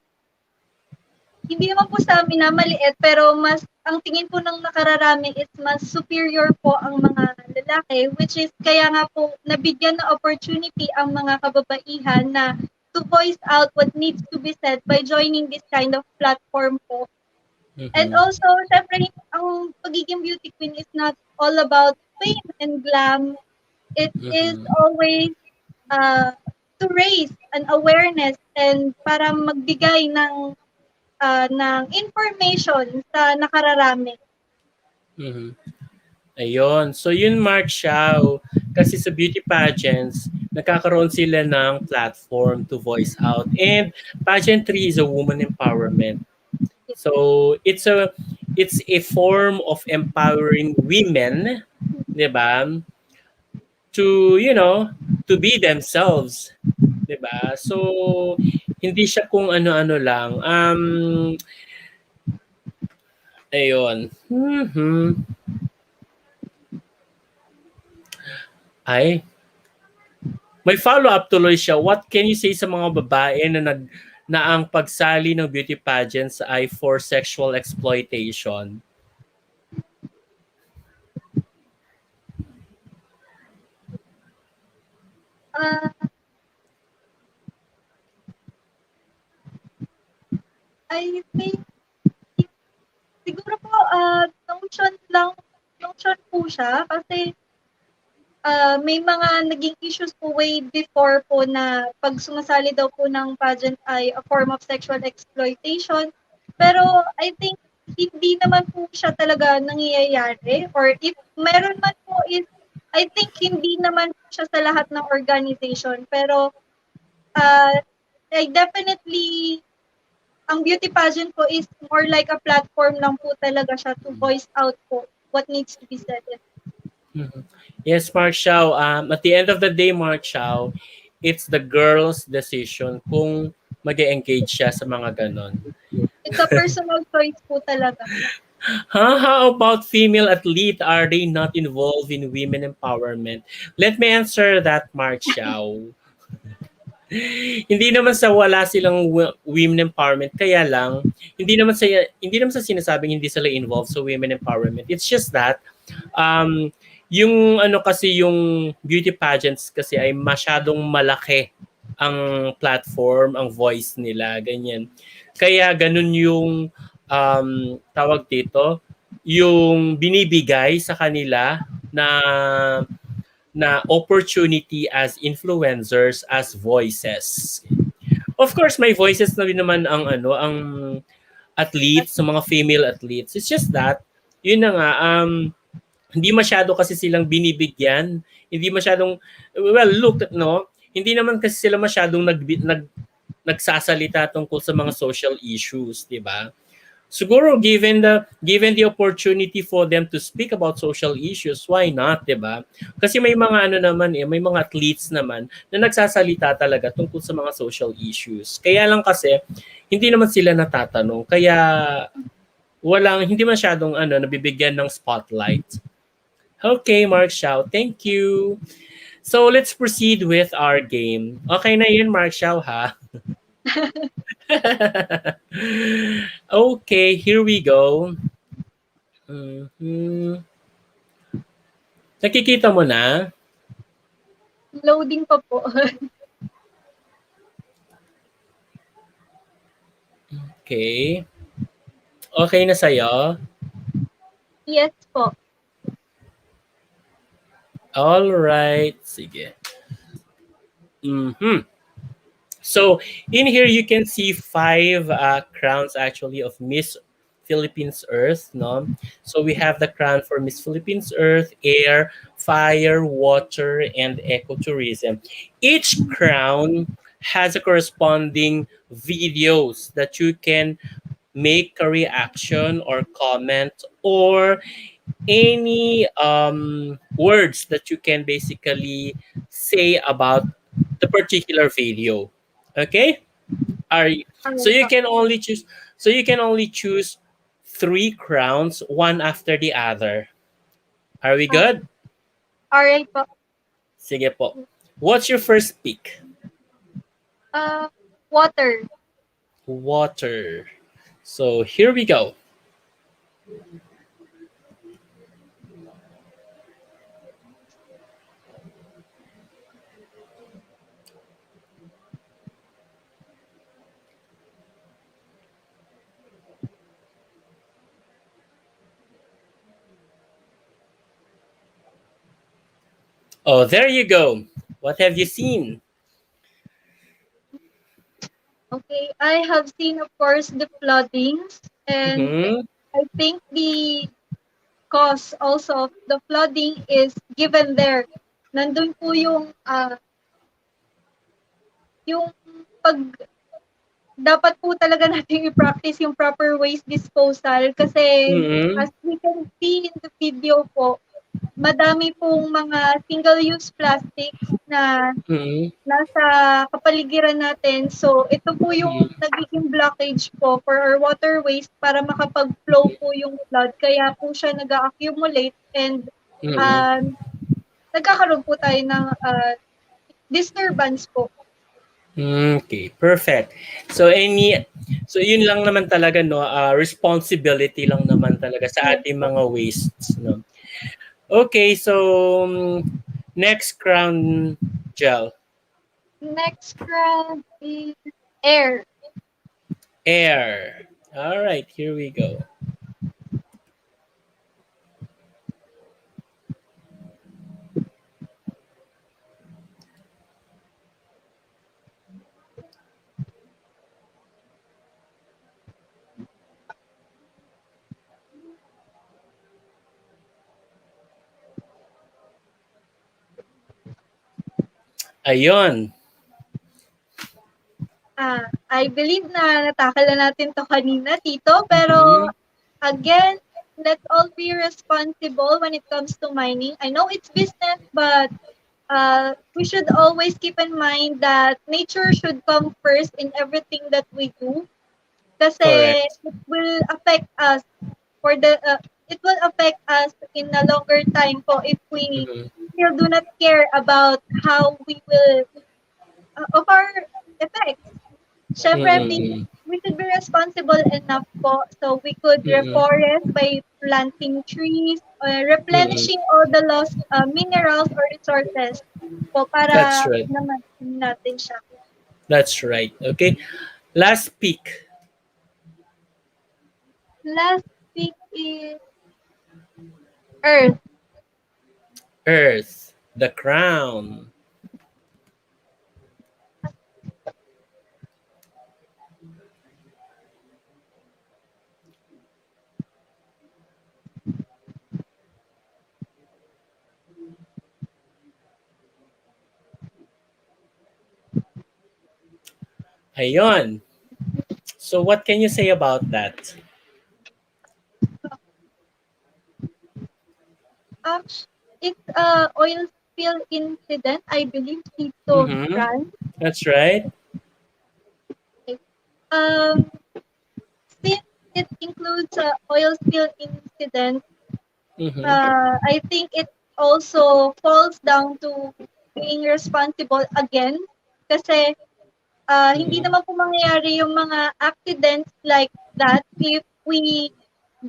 hindi naman po sa amin na maliit, pero mas ang tingin po ng nakararami is mas superior po ang mga lalaki, which is kaya nga po nabigyan ng opportunity ang mga kababaihan na to voice out what needs to be said by joining this kind of platform po. And Mhm. also, syempre, ang pagiging beauty queen is not all about fame and glam. It is Mhm. always to raise an awareness and para magbigay ng information sa nakararami. Mhm. Ayun. So yun Mark Xiao, kasi sa beauty pageants, nagkakaroon sila ng platform to voice out. And pageantry is a woman empowerment. So it's a form of empowering women, 'di ba? To to be themselves, 'di ba? So hindi siya kung ano-ano lang. Ayun. Ay, may follow-up tuloy siya. What can you say sa mga babae na ang pagsali ng beauty pageants ay for sexual exploitation? Uh, I think siguro po, nung notion po siya kasi may mga naging issues po way before po na 'pag sumasali daw po ng pageant ay a form of sexual exploitation. Pero I think hindi naman po siya talaga nangyayari or if meron man po is I think hindi naman po siya sa lahat ng organization. Pero, ah, I definitely ang beauty pageant po is more like a platform lang po talaga siya to voice out po what needs to be said. Mhm. Yes, Mark Xiao. At the end of the day, Mark Xiao, it's the girl's decision kung mag-engage siya sa mga ganon. It's a personal choice po talaga. Huh? How about female athlete? Are they not involved in women empowerment? Let me answer that, Mark Xiao. Hindi naman sa wala silang women empowerment, kaya lang hindi naman sa sinasabing hindi sila involved sa women empowerment. It's just that um yung ano kasi yung beauty pageants kasi ay masyadong malaki ang platform, ang voice nila, ganyan. Kaya ganun yung tawag dito, yung binibigay sa kanila na opportunity as influencers, as voices. Of course, may voices na rin naman ang athletes, sa mga female athletes. It's just that yun na nga hindi masyado kasi silang binibigyan, hindi masyadong well, look, no, hindi naman kasi sila masyadong nagsasalita tungkol sa mga social issues, 'di ba? Siguro given the opportunity for them to speak about social issues, why not, 'di ba? Kasi may mga ano naman may mga athletes naman na nagsasalita talaga tungkol sa mga social issues. Kaya lang kasi hindi naman sila natatanong. Kaya hindi masyadong nabibigyan ng spotlight. Okay, Mark Xiao, thank you. So let's proceed with our game. Okay na yun, Mark Xiao, ha? Okay, here we go. Mhm. Nakikita mo na? Loading pa po. Okay. Okay na sa'yo? Yes po. All right. Sige. Mhm. So in here you can see five crowns actually of Miss Philippines Earth, no? So we have the crown for Miss Philippines Earth, Air, Fire, Water, and Ecotourism. Each crown has a corresponding videos that you can make a reaction or comment or any words that you can basically say about the particular video. Okay? Are you, so Alright you po. can only choose so you can only choose three crowns one after the other. Are we Ah, good? alright po. Sige po. What's your first pick? Ah, water. Water. So here we go. Oh, there you go. What have you seen? Okay, I have seen of course the floodings and Mm-hmm. I think the cause also of the flooding is given there. Nandun po yung pag dapat po talaga nating i-practice yung proper waste disposal kasi Mm-hmm. as we can see in the video po, madami pong mga single-use plastics na Mm-hmm. nasa kapaligiran natin. So, ito po yung Mm-hmm. nagiging blockage po for our waterways para makapag-flow po yung flood. Kaya po siya nag-accumulate and Mm-hmm. um, nagkakaroon po tayo ng disturbance po. Okay, perfect. So yun lang naman talaga, no, responsibility lang naman talaga sa Yes ating po. mga wastes, no. Okay, so next crown, gel, Next round is air. air. All right, here we go. Ayon. I believe na natakal na natin 'to kanina, Tito, pero Mhm. again, let's all be responsible when it comes to mining. I know it's business, but we should always keep in mind that nature should come first in everything that we do kasi Correct. it will affect us for the it will affect us in a longer time po if we Mhm. still do not care about how we will of our effects. Syempre, Mm-mm. we should be responsible enough po so we could Mm-mm. reforest by planting trees, Mm-mm. replenishing all the lost minerals or resources po That's para right. naman natin siya. That's right. Okay. Last pick. Last week is Earth. Earth. The crown. Ayon. So what can you say about that? It's a oil spill incident, I believe, Tito Mm-hmm. Fran. That's right. Um, since it includes a oil spill incident, Mm-hmm. I think it also falls down to being responsible again kasi hindi Mm-hmm. naman po mangyayari yung mga accidents like that if we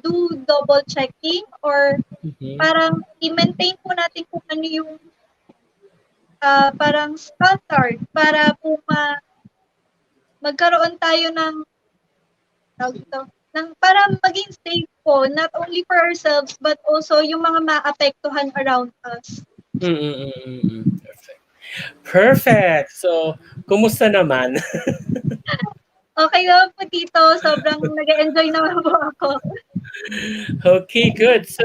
do double checking or Mm-hmm. parang i-maintain po natin kung ano yung parang standard para po magkaroon tayo ng tawag dito, ng para maging safe po not only for ourselves but also yung mga maapektuhan around us. Mm-mm. Perfect. Perfect. So, kumusta naman? Okay naman po dito, sobrang nag-e-enjoy naman po ako. Okay, good. So,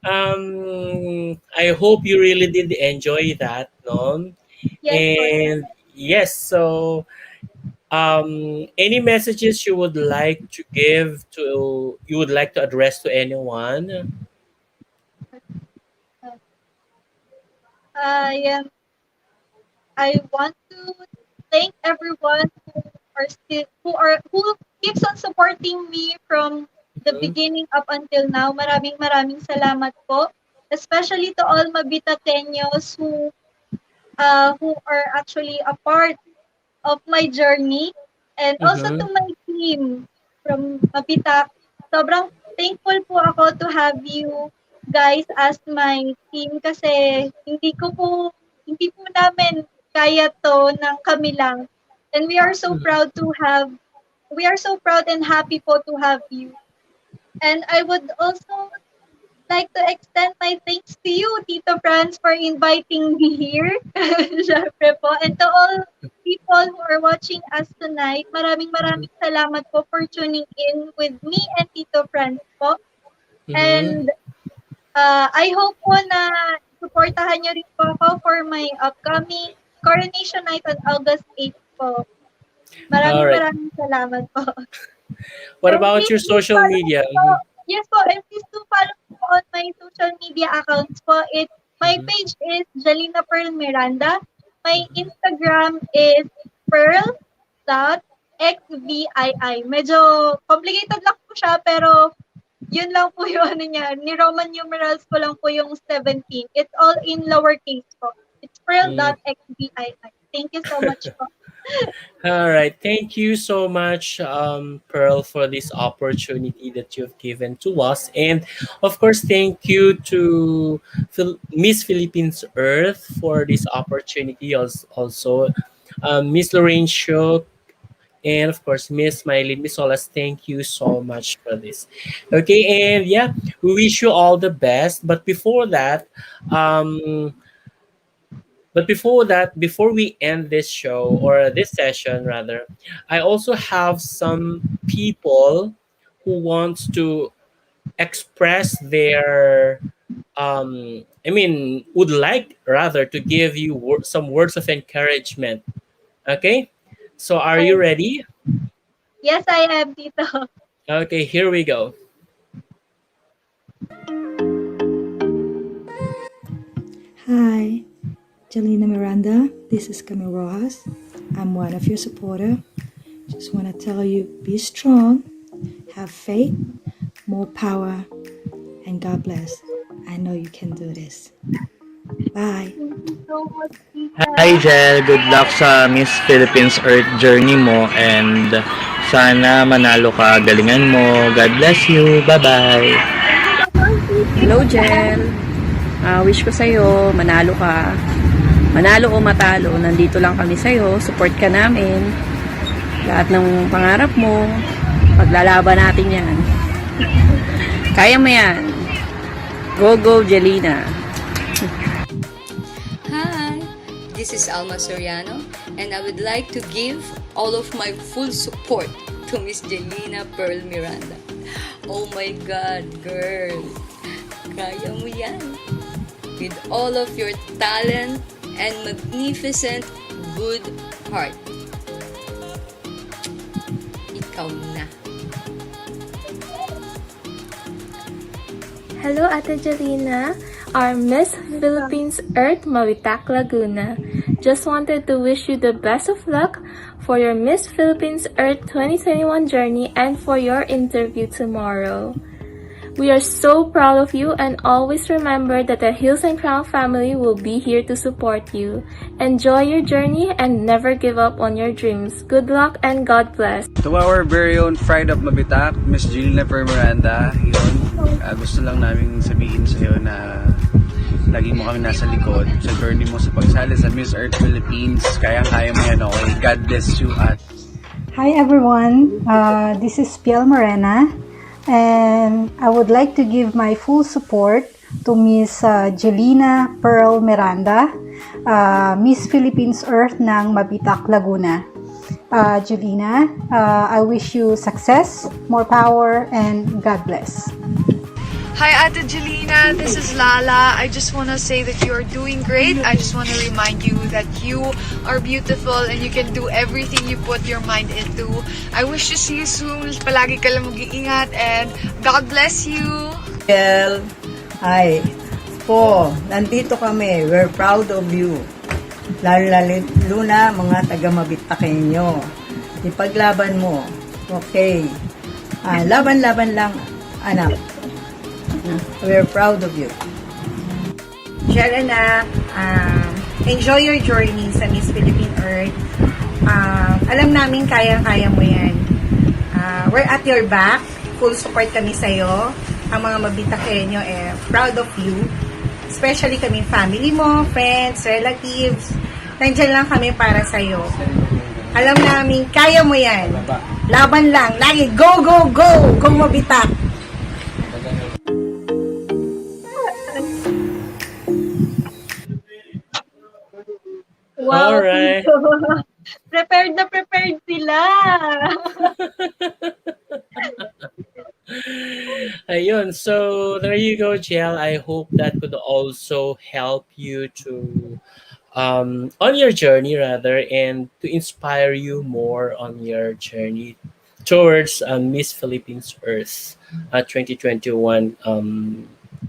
I hope you really did enjoy that, no? Yes po, yes. And yes, so any messages you would like to give to you would like to address to anyone? I I want to thank everyone who keeps on supporting me from the Mhm. beginning up until now. Maraming salamat po. Especially to all Mabitaqueños who are actually a part of my journey and also to Mhm. my team from Mapitak. Sobrang thankful po ako to have you guys as my team kasi hindi po namin kaya to ng kami lang. And Mhm. we are so proud and happy po to have you. And I would also like to extend my thanks to you, Tito Franz, for inviting me here. Syempre po. And to all people who are watching us tonight, Mhm. maraming salamat po for tuning in with me and Tito Franz po. Mhm. And I hope po na supportahan niyo rin po ako for my upcoming Coronation Night on August 8 po. All right. Maraming salamat po. What And about please your do social follow media? po. Mhm. Yes po, and please do follow po on my social media accounts po. My Mhm. page is Jelina Pearl Miranda. My Mhm. Instagram is pearl.xvii. Medyo complicated lang po siya, pero yun lang po yung ano niya. Ni Roman numerals ko lang po yung 17. It's all in lowercase po. It's Mm. pearl.xvii. Thank you so much po. All right. Thank you so much, Pearl, for this opportunity that you've given to us. And of course, thank you to Miss Philippines Earth for this opportunity. Also, Miss Lorraine Shook, and of course, Miss Mylene, Miss Solas, thank you so much for this. Okay, and yeah, we wish you all the best. Um, before we end this show or this session rather, I also have some people who wants to express their would like rather to give you some words of encouragement. Okay, so are you Oh, ready? yes, I am, Tito. Okay, here we go. Hi, Jelina Miranda. This is Camille Rojas. I'm one of your supporter. Just want to tell you, be strong, have faith, more power, and God bless. I know you can do this. Bye. Thank you so much, Hi Tita. Jel, good luck sa Miss Philippines Earth journey mo and sana manalo ka, galingan mo. God bless you. Bye-bye. Thank you so much, Hello, Tita. Jel. Wish ko sa'yo, manalo ka. Manalo o matalo, nandito lang kami sa'yo. Support ka namin. Lahat ng pangarap mo, paglalaban natin yan. Kaya mo yan. Go, go, Jelina. Hi, this is Alma Soriano, and I would like to give all of my full support to Miss Jelina Pearl Miranda. Oh my God, girl! Kaya mo yan! With all of your talent and magnificent good heart. Ikaw na. Hello, Ate Jelina, our Miss Philippines Earth Mavitak Laguna. Just wanted to wish you the best of luck for your Miss Philippines Earth 2021 journey and for your interview tomorrow. We are so proud of you and always remember that the Hills and Crown family will be here to support you. Enjoy your journey and never give up on your dreams. Good luck and God bless. To our very own Pride of Mabitak, Miss Jelina Miranda, yun, gusto lang namin sabihin sa iyo na lagi mo kami nasa likod sa journey mo sa pagsali sa Miss Earth Philippines. Kaya-kaya mo yan, okay? God bless you at Hi everyone, this is Piel Morena, and I would like to give my full support to Miss Jelina Pearl Miranda, Miss Philippines Earth ng Mabitak, Laguna. Jelina, I wish you success, more power, and God bless. Hi Ate Jelina, this is Lala. I just want to say that you are doing great. I just want to remind you that you are beautiful and you can do everything you put your mind into. I wish to see you soon. Palagi ka lang mag-iingat and God bless you. Well, hi. Po, nandito kami. We're proud of you. Lalo na mga taga-Mabitakenyo. Ipaglaban mo. Okay. Laban-laban lang, anak. We're proud of you. Jelina, enjoy your journey sa Miss Philippine Earth. Alam namin kaya-kaya mo yan. We're at your back. Full support kami sa'yo. Ang mga Mabitakenyo, proud of you. Especially kami family mo, friends, relatives. Nandiyan lang kami para sa'yo. Alam namin, kaya mo yan. Laban lang. Lagi, go, go, go! Go Mabitak! Wow, All right. Tito. Prepared na prepared sila. Ayun. So there you go, Jiel. I hope that could also help you to on your journey rather, and to inspire you more on your journey towards Miss Philippines Earth 2021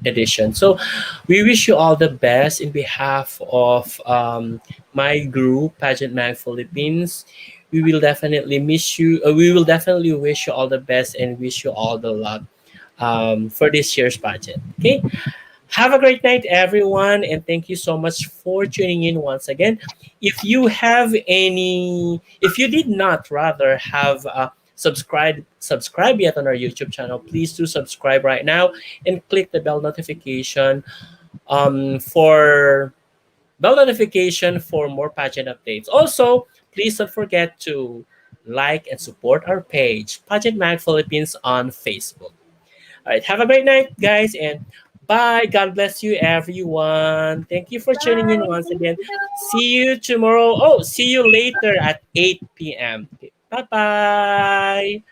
edition. So we wish you all the best in behalf of my group, Pageant Mag Philippines. We will definitely miss you. We will definitely wish you all the best and wish you all the luck for this year's pageant. Okay. Have a great night, everyone, and thank you so much for tuning in once again. If you did not rather have subscribe yet on our YouTube channel, please do subscribe right now and click the for bell notification for more pageant updates. Also, please don't forget to like and support our page, Pageant Mag Philippines on Facebook. All right, have a great night, guys, and bye. God bless you, everyone. Thank you for tuning in Bye. once Thank again. you. See you tomorrow. Oh, see you later at 8 p.m. Okay, bye bye.